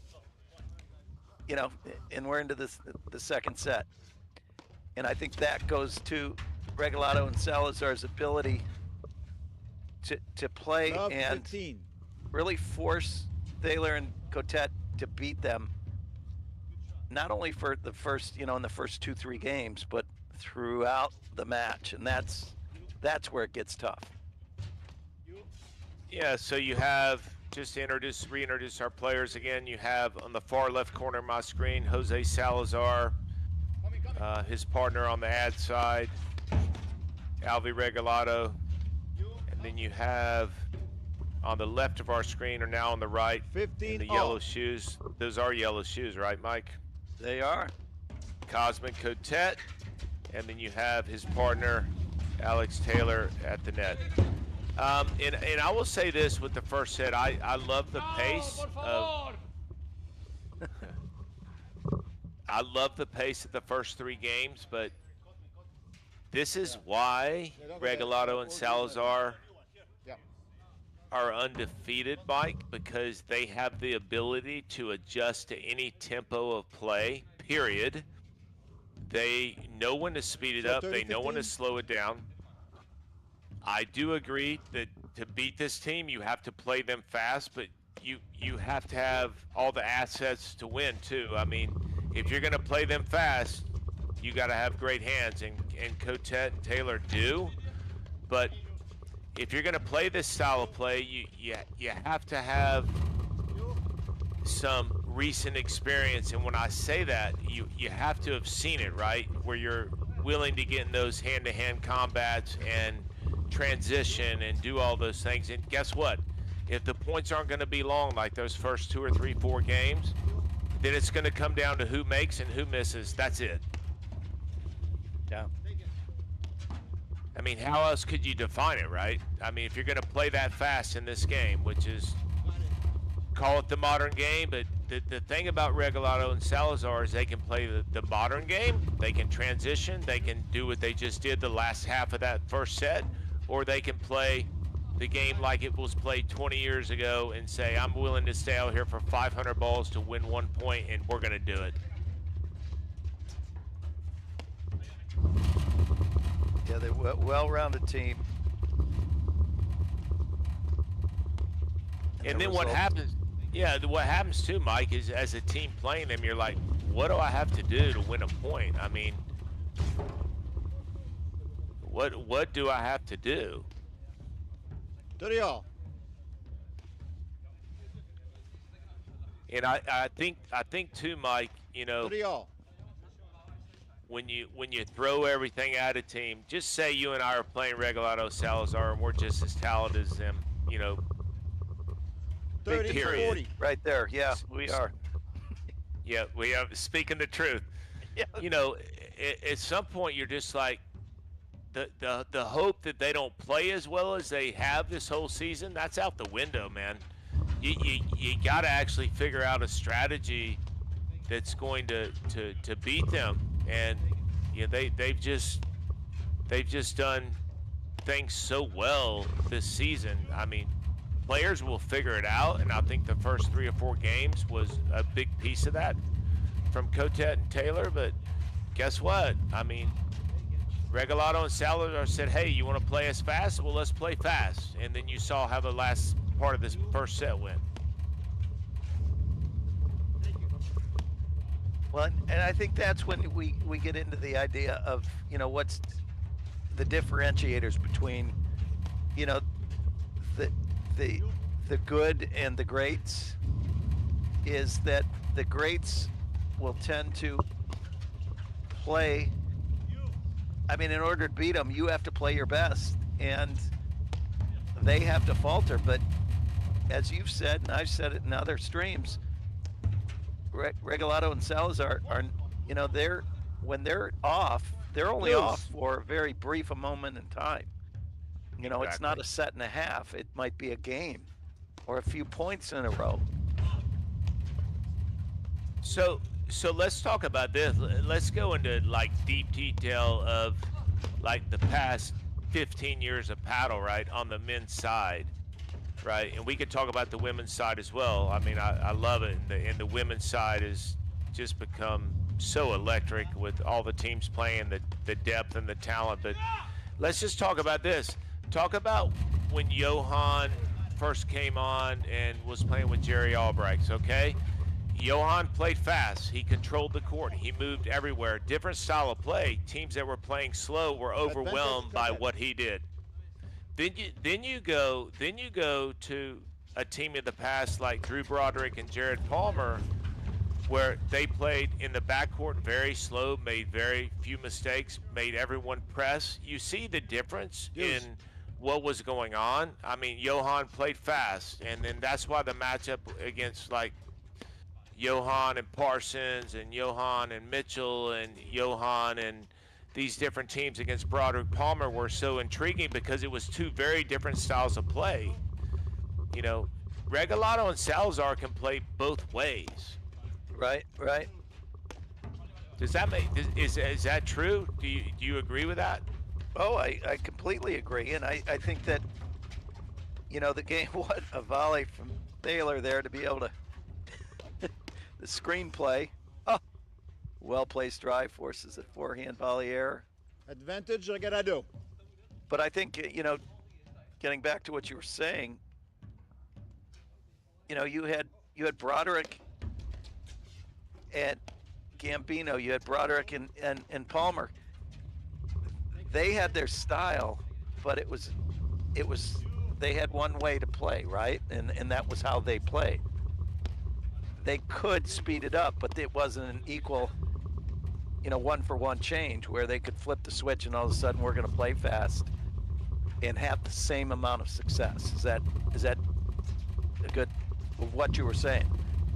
and we're into the second set, and I think that goes to Regalado and Salazar's ability to play Love and 15. really force Theiler and Cotet to beat them, not only for the first, in the first 2-3 games, but throughout the match, and that's where it gets tough. Yeah, so you have, just to reintroduce our players again, you have on the far left corner of my screen, Jose Salazar, his partner on the ad side, Alvi Regalado, and then you have on the left of our screen, or now on the right, 15 in the yellow shoes. Those are yellow shoes, right, Mike? They are. Cosmin Cotet, and then you have his partner, Alex Theiler, at the net. And I will say this with the first set, I love the pace of I love the pace of the first 3 games, but this is why Regalado and Salazar are undefeated, Mike, because they have the ability to adjust to any tempo of play, period. They know when to speed it up. They know when to slow it down. I do agree that to beat this team, you have to play them fast, but you have to have all the assets to win, too. I mean, if you're going to play them fast, you got to have great hands, and Cotet and Theiler do. But if you're going to play this style of play, you have to have some recent experience. And when I say that, you have to have seen it, right? Where you're willing to get in those hand-to-hand combats and transition and do all those things. And guess what? If the points aren't going to be long like those first 2 or 3, 4 games, then it's going to come down to who makes and who misses. That's it. Yeah. I mean, how else could you define it, right? I mean, if you're going to play that fast in this game, which is, call it the modern game, but the thing about Regalado and Salazar is they can play the modern game, they can transition, they can do what they just did the last half of that first set, or they can play the game like it was played 20 years ago and say, I'm willing to stay out here for 500 balls to win 1 point, and we're going to do it. Yeah, they're a well-rounded team. And the then what results. happens, what happens too, Mike, is as a team playing them, you're like, what do I have to do to win a point? I mean, what do I have to do? To the all. And I think too, Mike, you know, To the all. when you throw everything at a team, just say you and I are playing Regalado Salazar and we're just as talented as them, you know. 30 to period. 40. Right there, yeah, we are. Yeah, we are speaking the truth. Yeah. You know, at some point you're just like, the hope that they don't play as well as they have this whole season, that's out the window, man. You got to actually figure out a strategy that's going to beat them, and you know, they've just done things so well this season. I mean, players will figure it out, and I think the first 3 or 4 games was a big piece of that from Cotet and Theiler. But guess what? I mean, Regalado and Salazar said, hey, you want to play us fast? Well, let's play fast. And then you saw how the last part of this first set went. Well, and I think that's when we get into the idea of, you know, what's the differentiators between, you know, the good and the greats, is that the greats will tend to play. I mean, in order to beat them, you have to play your best, and they have to falter. But as you've said, and I've said it in other streams, Regalado and Salazar are, you know, when they're off, they're only off for a very brief a moment in time. You know, It's not a set and a half. It might be a game or a few points in a row. So let's talk about this. Let's go into like deep detail of like the past 15 years of paddle, right, on the men's side, right? And we could talk about the women's side as well. I mean, I love it. And the women's side has just become so electric with all the teams playing, the depth and the talent. But let's just talk about this. Talk about when Johan first came on and was playing with Jerry Albrechts, okay? Johan played fast. He controlled the court. He moved everywhere. Different style of play. Teams that were playing slow were overwhelmed by what he did. Then you go to a team in the past like Drew Broderick and Jared Palmer, where they played in the backcourt very slow, made very few mistakes, made everyone press. You see the difference in what was going on. I mean, Johan played fast, and then that's why the matchup against like Johan and Parsons and Johan and Mitchell and Johan and these different teams against Broderick Palmer were so intriguing, because it was two very different styles of play. You know, Regalado and Salazar can play both ways. Right. Does that make is that true? Do you agree with that? Oh, I completely agree, and I think that, you know, the game, what a volley from Theiler there to be able to the screenplay. Oh, well-placed drive forces a forehand volley error. Advantage Regalado. But I think, you know, getting back to what you were saying, you know, you had Broderick and Gambino, you had Broderick and Palmer. They had their style, but it was they had one way to play, right? And that was how they played. They could speed it up, but it wasn't an equal, you know, 1-for-1 change where they could flip the switch and all of a sudden we're going to play fast and have the same amount of success. Is that a good what you were saying?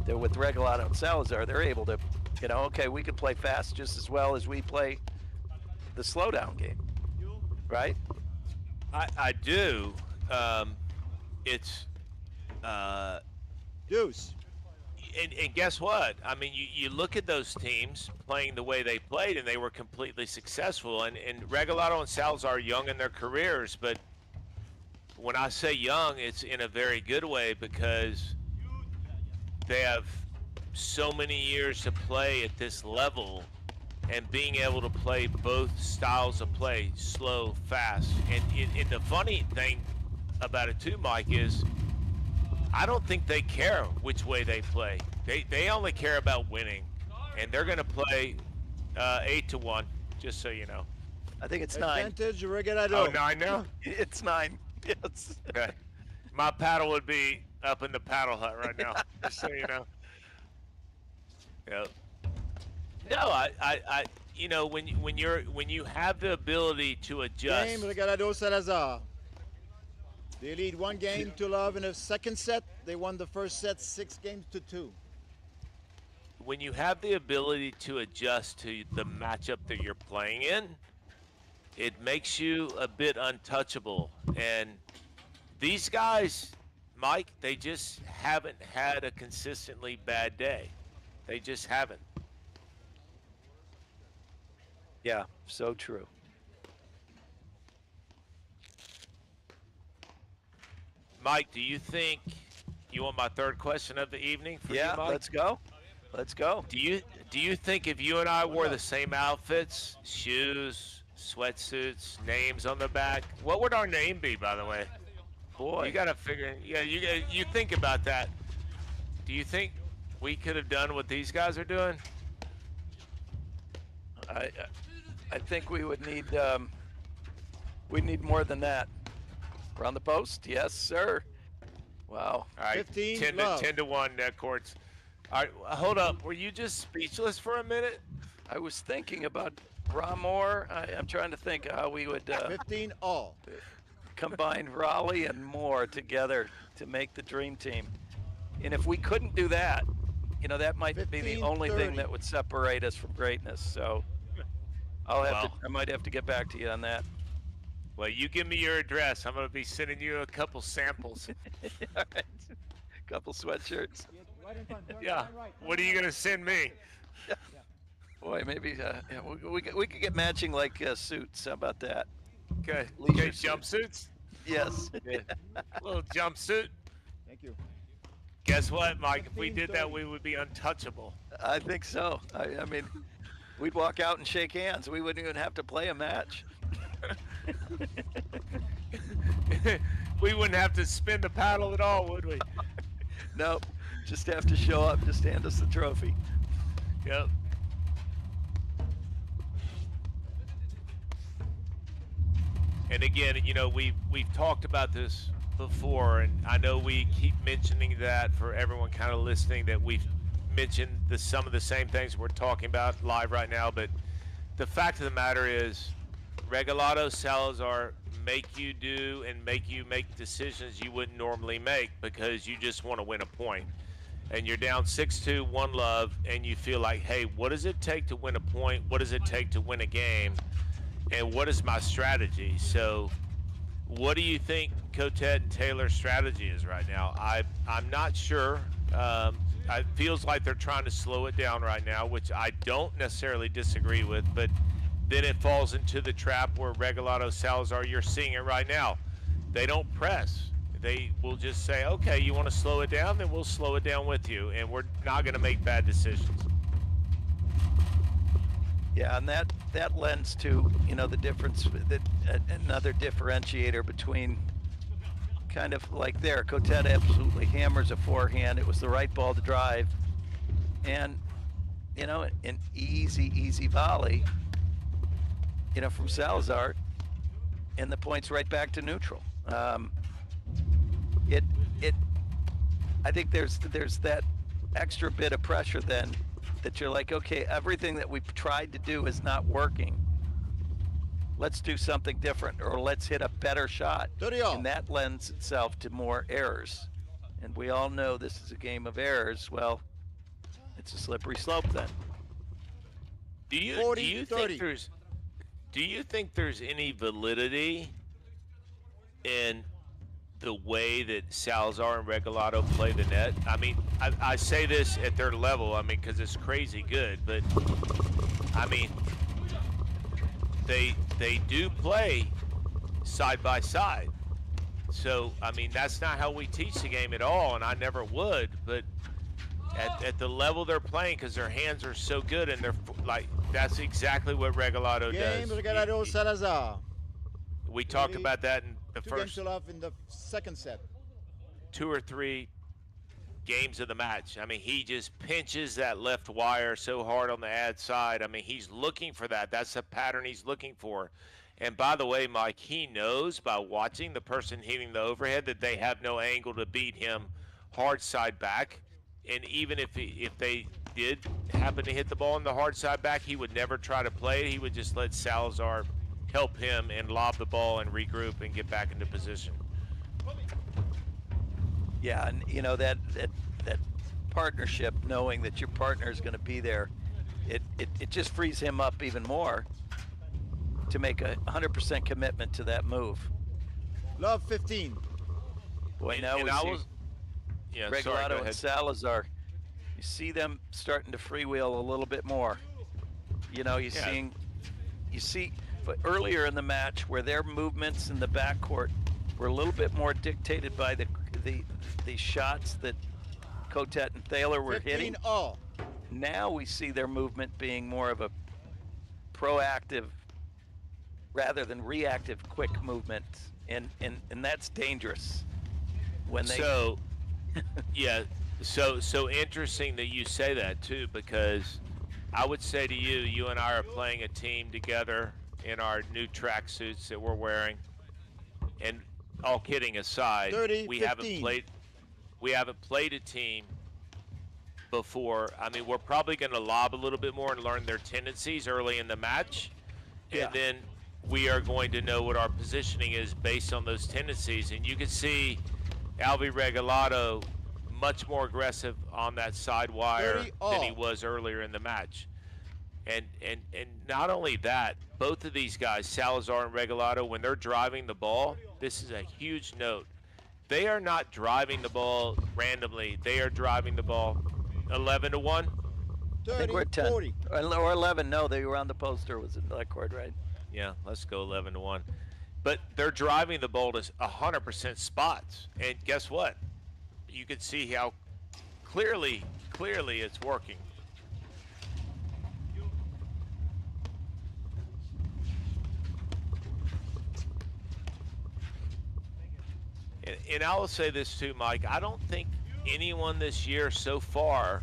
That with Regalado and Salazar, they're able to, you know, okay, we can play fast just as well as we play the slowdown game, right? I do. It's Deuce. and guess what? I mean, you look at those teams playing the way they played, and they were completely successful. And Regalado and Salazar are young in their careers, but when I say young, it's in a very good way because they have so many years to play at this level, and being able to play both styles of play, slow, fast. And the funny thing about it too, Mike, is I don't think they care which way they play. They only care about winning, and they're going to play 8-1, just so you know. I think it's 9. Advantage Regalado. Oh, 9 now? It's 9. Yes. Okay. My paddle would be up in the paddle hut right now, just so you know. Yep. No, I you know, when you have the ability to adjust. Game Regalado Salazar. They lead 1 game to love in the second set. They won the first set 6-2. When you have the ability to adjust to the matchup that you're playing in, it makes you a bit untouchable. And these guys, Mike, they just haven't had a consistently bad day. They just haven't. Yeah, so true. Mike, do you think you want my third question of the evening for you, Mike? Let's go. Let's go. Do you think if you and I wore the same outfits, shoes, sweatsuits, names on the back, what would our name be, by the way? Boy. You gotta figure. Yeah, you think about that. Do you think we could have done what these guys are doing? I think we would need more than that. Around the post, yes, sir. Wow. All right, 15 10 to 1 net courts. All right, hold up. Were you just speechless for a minute? I was thinking about Ramor. I'm trying to think how we would 15 all. combine Raleigh and Moore together to make the dream team. And if we couldn't do that, you know, that might be the only thing 15-30. that would separate us from greatness. So I might have to get back to you on that. Well, you give me your address. I'm going to be sending you a couple samples. All right. Couple sweatshirts. Yeah. What are you going to send me? Boy, maybe we could get matching like suits. How about that? Okay. Leisure Okay, suit. jumpsuits? Yes. Little jumpsuit. Thank you. Guess what, Mike? If we did that, we would be untouchable. I think so. I mean, we'd walk out and shake hands. We wouldn't even have to play a match. We wouldn't have to spin the paddle at all, would we? Nope. Just have to show up. Just hand us the trophy. Yep. And again, you know, we've talked about this before, and I know we keep mentioning that for everyone kind of listening, that we've mentioned some of the same things we're talking about live right now. But the fact of the matter is, Regalado, Salazar make you do and make you make decisions you wouldn't normally make because you just want to win a point. And you're down 6-2, 1-love, and you feel like, hey, what does it take to win a point? What does it take to win a game? And what is my strategy? So what do you think Cotet and Theiler's strategy is right now? I'm not sure. It feels like they're trying to slow it down right now, which I don't necessarily disagree with, but then it falls into the trap where Regalado, Salazar, you're seeing it right now. They don't press. They will just say, okay, you want to slow it down? Then we'll slow it down with you, and we're not going to make bad decisions. Yeah, and that lends to, you know, the difference, that another differentiator between kind of like there. Cotet absolutely hammers a forehand. It was the right ball to drive. And, you know, an easy volley, you know, from Salazar, and the point's right back to neutral. I think there's that extra bit of pressure then that you're like, okay, everything that we've tried to do is not working. Let's do something different, or let's hit a better shot. And that lends itself to more errors. And we all know this is a game of errors. Well, it's a slippery slope then. Do you think there's any validity in the way that Salazar and Regalado play the net? I mean, I say this at their level, I mean, because it's crazy good, but I mean, they do play side by side. so, I mean, that's not how we teach the game at all, and I never would. But at the level they're playing, because their hands are so good, and they're like, that's exactly what Regalado Game does. Regalado Salazar. We talked Really, about that in the 2 games first to love in the second set. 2 or 3 games of the match. I mean, he just pinches that left wire so hard on the ad side. I mean, he's looking for that. That's the pattern he's looking for. And by the way, Mike, he knows by watching the person hitting the overhead that they have no angle to beat him hard side back. And even if they did happen to hit the ball in the hard side back, he would never try to play it. He would just let Salazar help him and lob the ball and regroup and get back into position. Yeah, and you know that partnership, knowing that your partner is going to be there, it just frees him up even more to make a 100% commitment to that move. Love 15. Boy, now we see Yeah, sorry, go Regalado ahead. and Salazar. You see them starting to freewheel a little bit more. You know, you see, but earlier in the match where their movements in the backcourt were a little bit more dictated by the shots that Cotet and Theiler were 15 hitting. all. Now we see their movement being more of a proactive rather than reactive quick movement, and that's dangerous when they So yeah, so interesting that you say that too, because I would say to you, you and I are playing a team together in our new tracksuits that we're wearing, and all kidding aside, 30, we 15. haven't played a team before. I mean, we're probably going to lob a little bit more and learn their tendencies early in the match, and then we are going to know what our positioning is based on those tendencies. And you can see Alvi Regalado much more aggressive on that side wire than he was earlier in the match. And not only that, both of these guys, Salazar and Regalado, when they're driving the ball, this is a huge note. They are not driving the ball randomly. They are driving the ball 11-1. 30, I think we're 10 40. or 11. No, they were on the poster. Was in that court, right? Yeah, let's go 11-1. But they're driving the ball to 100% spots. And guess what? You can see how clearly it's working. And I will say this too, Mike. I don't think anyone this year so far,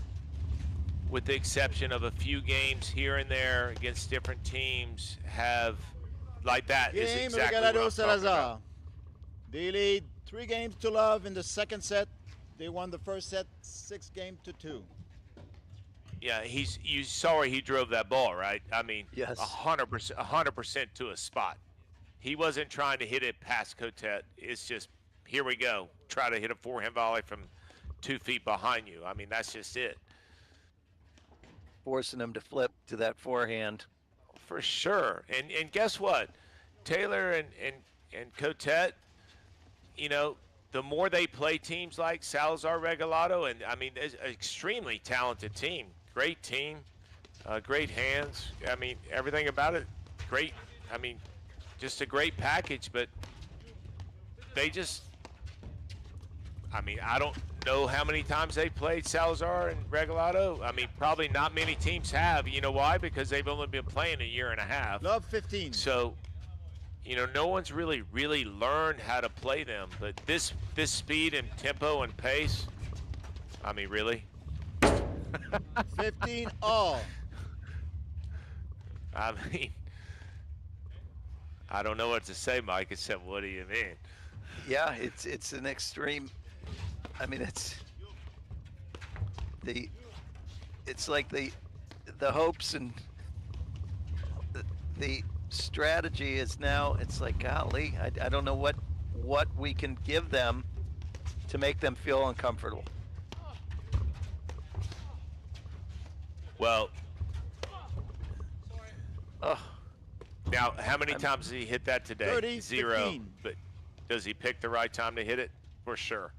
with the exception of a few games here and there against different teams, have like that. Is Game exactly what I'm Regalado talking Salazar. about. They lead 3 games to love in the second set. They won the first set 6-2. Yeah, you saw where he drove that ball, right? I mean, Yes. 100% to a spot. He wasn't trying to hit it past Cotet. It's just, here we go. Try to hit a forehand volley from 2 feet behind you. I mean, that's just it. Forcing him to flip to that forehand. For sure. And guess what? Theiler and Cotet, you know, the more they play teams like Salazar, Regalado, and I mean, it's an extremely talented team. Great team, great hands. I mean, everything about it, great. I mean, just a great package, but they just, I mean, I don't know how many times they played Salazar and Regalado. I mean, probably not many teams have. You know why? Because they've only been playing a year and a half. Love 15. So, you know, no one's really learned how to play them. But this speed and tempo and pace, I mean, really? 15 all. I mean, I don't know what to say, Mike, except what do you mean? Yeah, it's an extreme. I mean, it's like the hopes and the strategy is now. It's like, golly, I don't know what we can give them to make them feel uncomfortable. Well, Oh, now, how many times did he hit that today? 30, 0. 15. But does he pick the right time to hit it? For sure.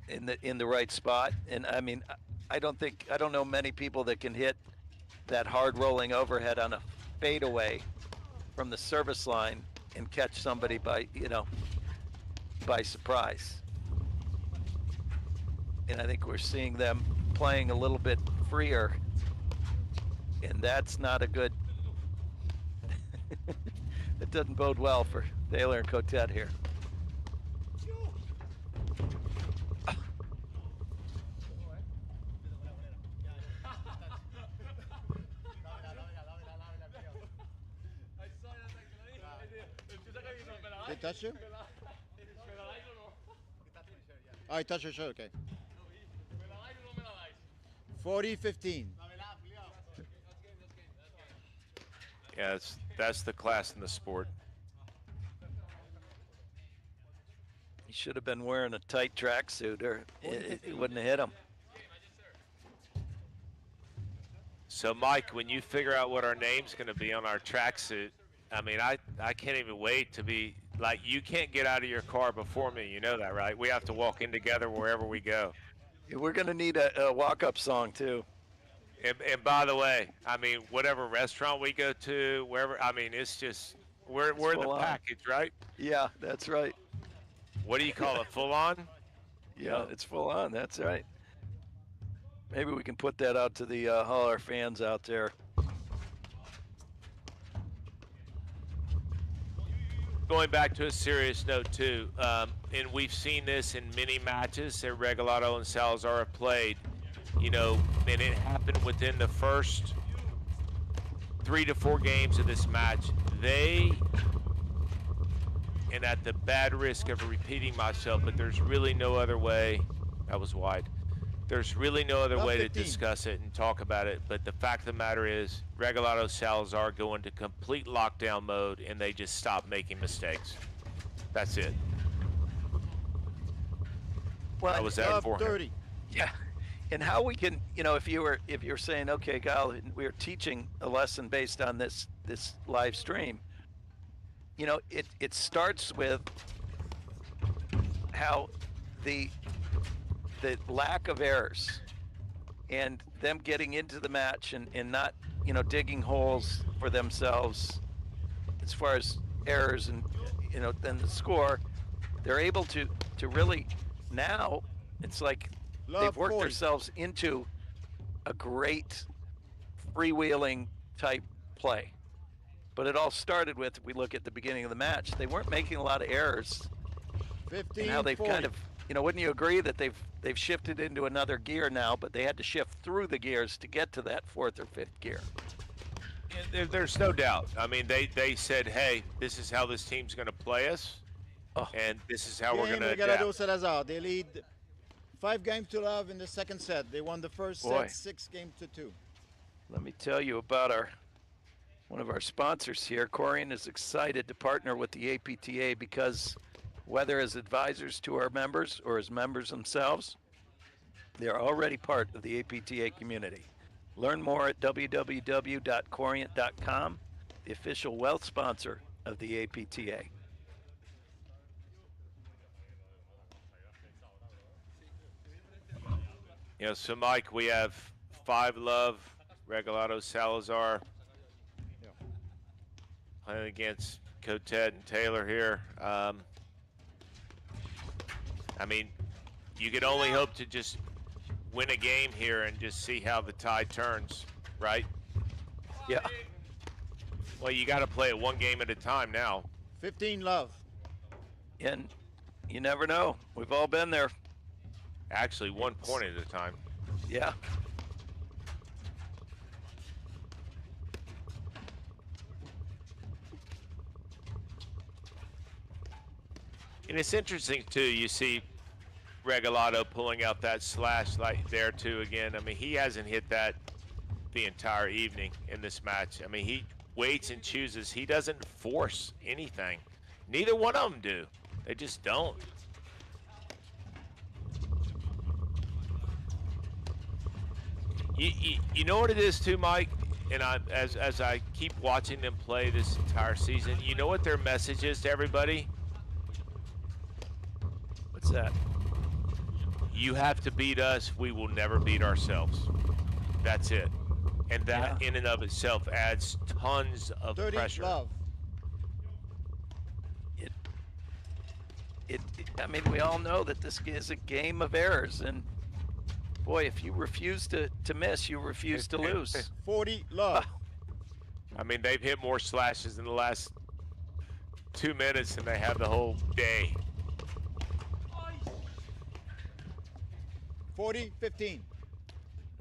in the right spot, and I mean, I don't know many people that can hit that hard rolling overhead on a fadeaway from the service line and catch somebody by, you know, by surprise. And I think we're seeing them playing a little bit freer, and that's not a good, it doesn't bode well for Theiler and Cotet here. They touch you? Oh, he touched your shirt, okay. 40-15. Yeah, that's the class in the sport. He should have been wearing a tight tracksuit, or it wouldn't have hit him. So, Mike, when you figure out what our name's going to be on our tracksuit, I mean, I can't even wait to be, like, you can't get out of your car before me. You know that, right? We have to walk in together wherever we go. We're going to need a walk-up song, too. And by the way, I mean, whatever restaurant we go to, wherever, I mean, it's just, we're in the package, right? Yeah, that's right. What do you call it, full on? Yeah, it's full on, that's right. Maybe we can put that out to the all our fans out there. Going back to a serious note too, and we've seen this in many matches that Regalado and Salazar have played, you know, and it happened within the first 3 to 4 games of this match. They, and at the bad risk of repeating myself, but there's really no other way, that was wide. There's really no other way to discuss it and talk about it, but the fact of the matter is Regalado Salazar go into complete lockdown mode and they just stop making mistakes. That's it. Well, I was at 30. Yeah, and how we can, you know, if you're saying, okay, Kyle, we're teaching a lesson based on this live stream, you know, it starts with how the lack of errors and them getting into the match and not, you know, digging holes for themselves as far as errors and, you know, then the score, they're able to really, now it's like they've worked themselves into a great freewheeling type play. But it all started with, if we look at the beginning of the match, they weren't making a lot of errors. 15, and now they've 40. kind of, you know, wouldn't you agree that they've shifted into another gear now, but they had to shift through the gears to get to that 4th or 5th gear. There's no doubt. I mean, they said, hey, this is how this team's going to play us, and this is how we're going to adapt. Regalado Salazar, they lead 5-0 in the second set. They won the first set 6-2. Let me tell you about one of our sponsors here. Corian is excited to partner with the APTA because whether as advisors to our members or as members themselves, they're already part of the APTA community. Learn more at www.corient.com, the official wealth sponsor of the APTA. You know, so Mike, we have 5-Love, Regalado Salazar playing against Cotet and Theiler here. I mean, you could only hope to just win a game here and just see how the tide turns, right? Yeah. Well, you got to play it one game at a time now. 15-Love. And you never know. We've all been there. Actually, 1 point at a time. Yeah. And it's interesting, too, you see Regalado pulling out that slash like there, too, again. I mean, he hasn't hit that the entire evening in this match. I mean, he waits and chooses. He doesn't force anything. Neither one of them do. They just don't. You know what it is, too, Mike? And as I keep watching them play this entire season, you know what their message is to everybody? What's that? You have to beat us. We will never beat ourselves. That's it. And that in and of itself adds tons of pressure. Love. I mean, we all know that this is a game of errors, and boy, if you refuse to miss, you refuse to lose. 40 love. I mean, they've hit more slashes in the last 2 minutes than they have the whole day. 40-15.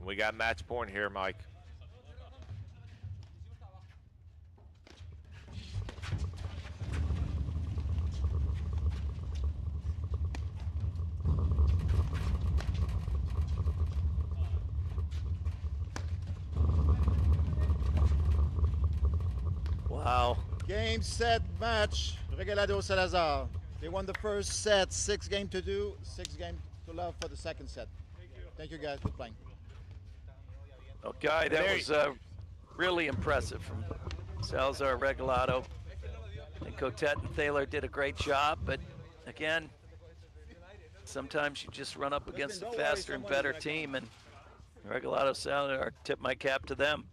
We got match point here, Mike. Wow. Game, set, match. Regalado, Salazar. They won the first set, 6-2, 6-2 love for the second set. Thank you guys for playing. Okay, that was really impressive from Salazar, Regalado. And Cotet and Theiler did a great job, but again, sometimes you just run up against a faster and better team, and Regalado, Salazar, tip my cap to them.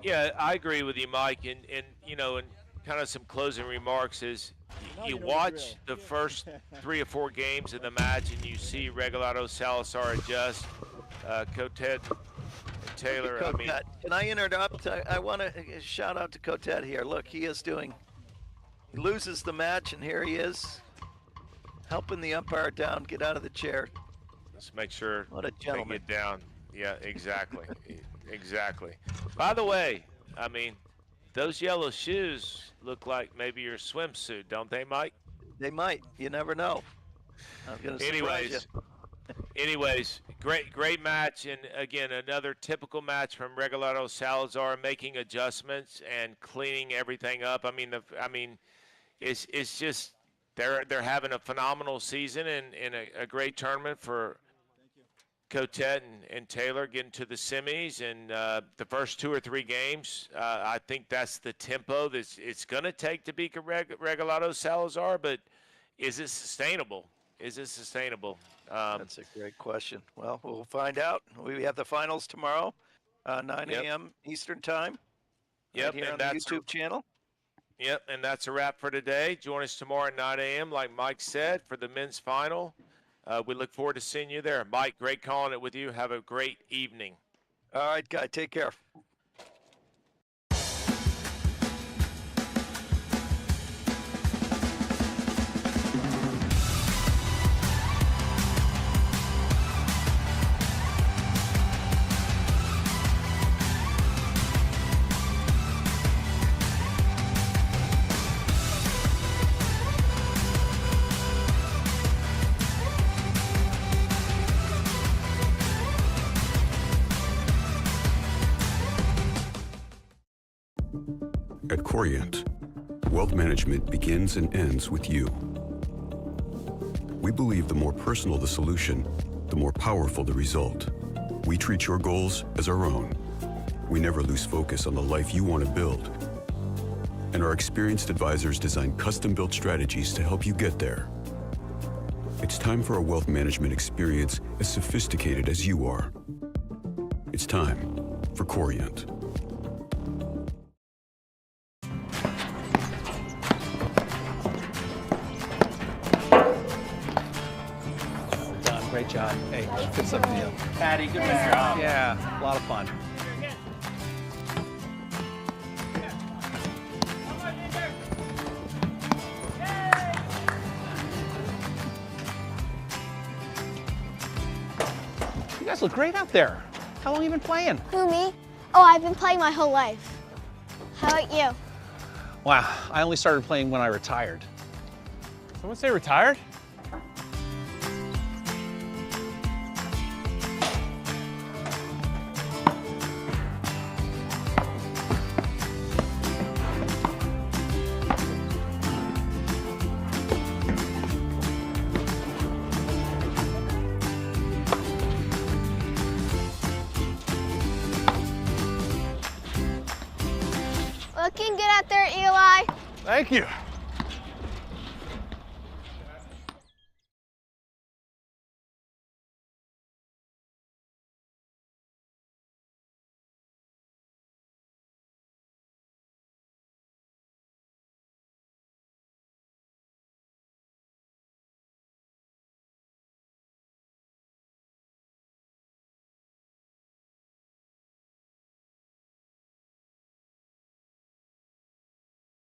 Yeah, I agree with you, Mike. And you know, and kind of some closing remarks is you watch the first 3 or 4 games of the match and you see Regalado, Salazar adjust, Cotet and Theiler. I mean, can I interrupt? I want to shout out to Cotet here. Look, he loses the match, and here he is helping the umpire down, get out of the chair. let's make sure What a they gentleman. get down. Yeah, exactly. Exactly. By the way, I mean, those yellow shoes look like maybe your swimsuit, don't they, Mike? They might. You never know. I'm gonna surprise you. Anyways, great match, and again, another typical match from Regalado Salazar, making adjustments and cleaning everything up. I mean, it's just they're having a phenomenal season and a great tournament for Cotet and Theiler, getting to the semis, and the first 2 or 3 games. I think that's the tempo that it's going to take to beat Regalado Salazar, but is it sustainable? Is it sustainable? That's a great question. Well, we'll find out. We have the finals tomorrow, 9 a.m. Eastern time. Yep, right here and on the that's YouTube channel. Yep, and that's a wrap for today. Join us tomorrow at 9 a.m., like Mike said, for the men's final. We look forward to seeing you there. Mike, great calling it with you. Have a great evening. All right, guy, take care. At Corient, wealth management begins and ends with you. We believe the more personal the solution, the more powerful the result. We treat your goals as our own. We never lose focus on the life you want to build. And our experienced advisors design custom-built strategies to help you get there. It's time for a wealth management experience as sophisticated as you are. It's time for Corient. Great job. Hey, good stuff to you. Patty, good job. Yeah, a lot of fun. You guys look great out there. How long have you been playing? Who, me? Oh, I've been playing my whole life. How about you? Wow, I only started playing when I retired. Someone say retired? Looking good out there, Eli. Thank you.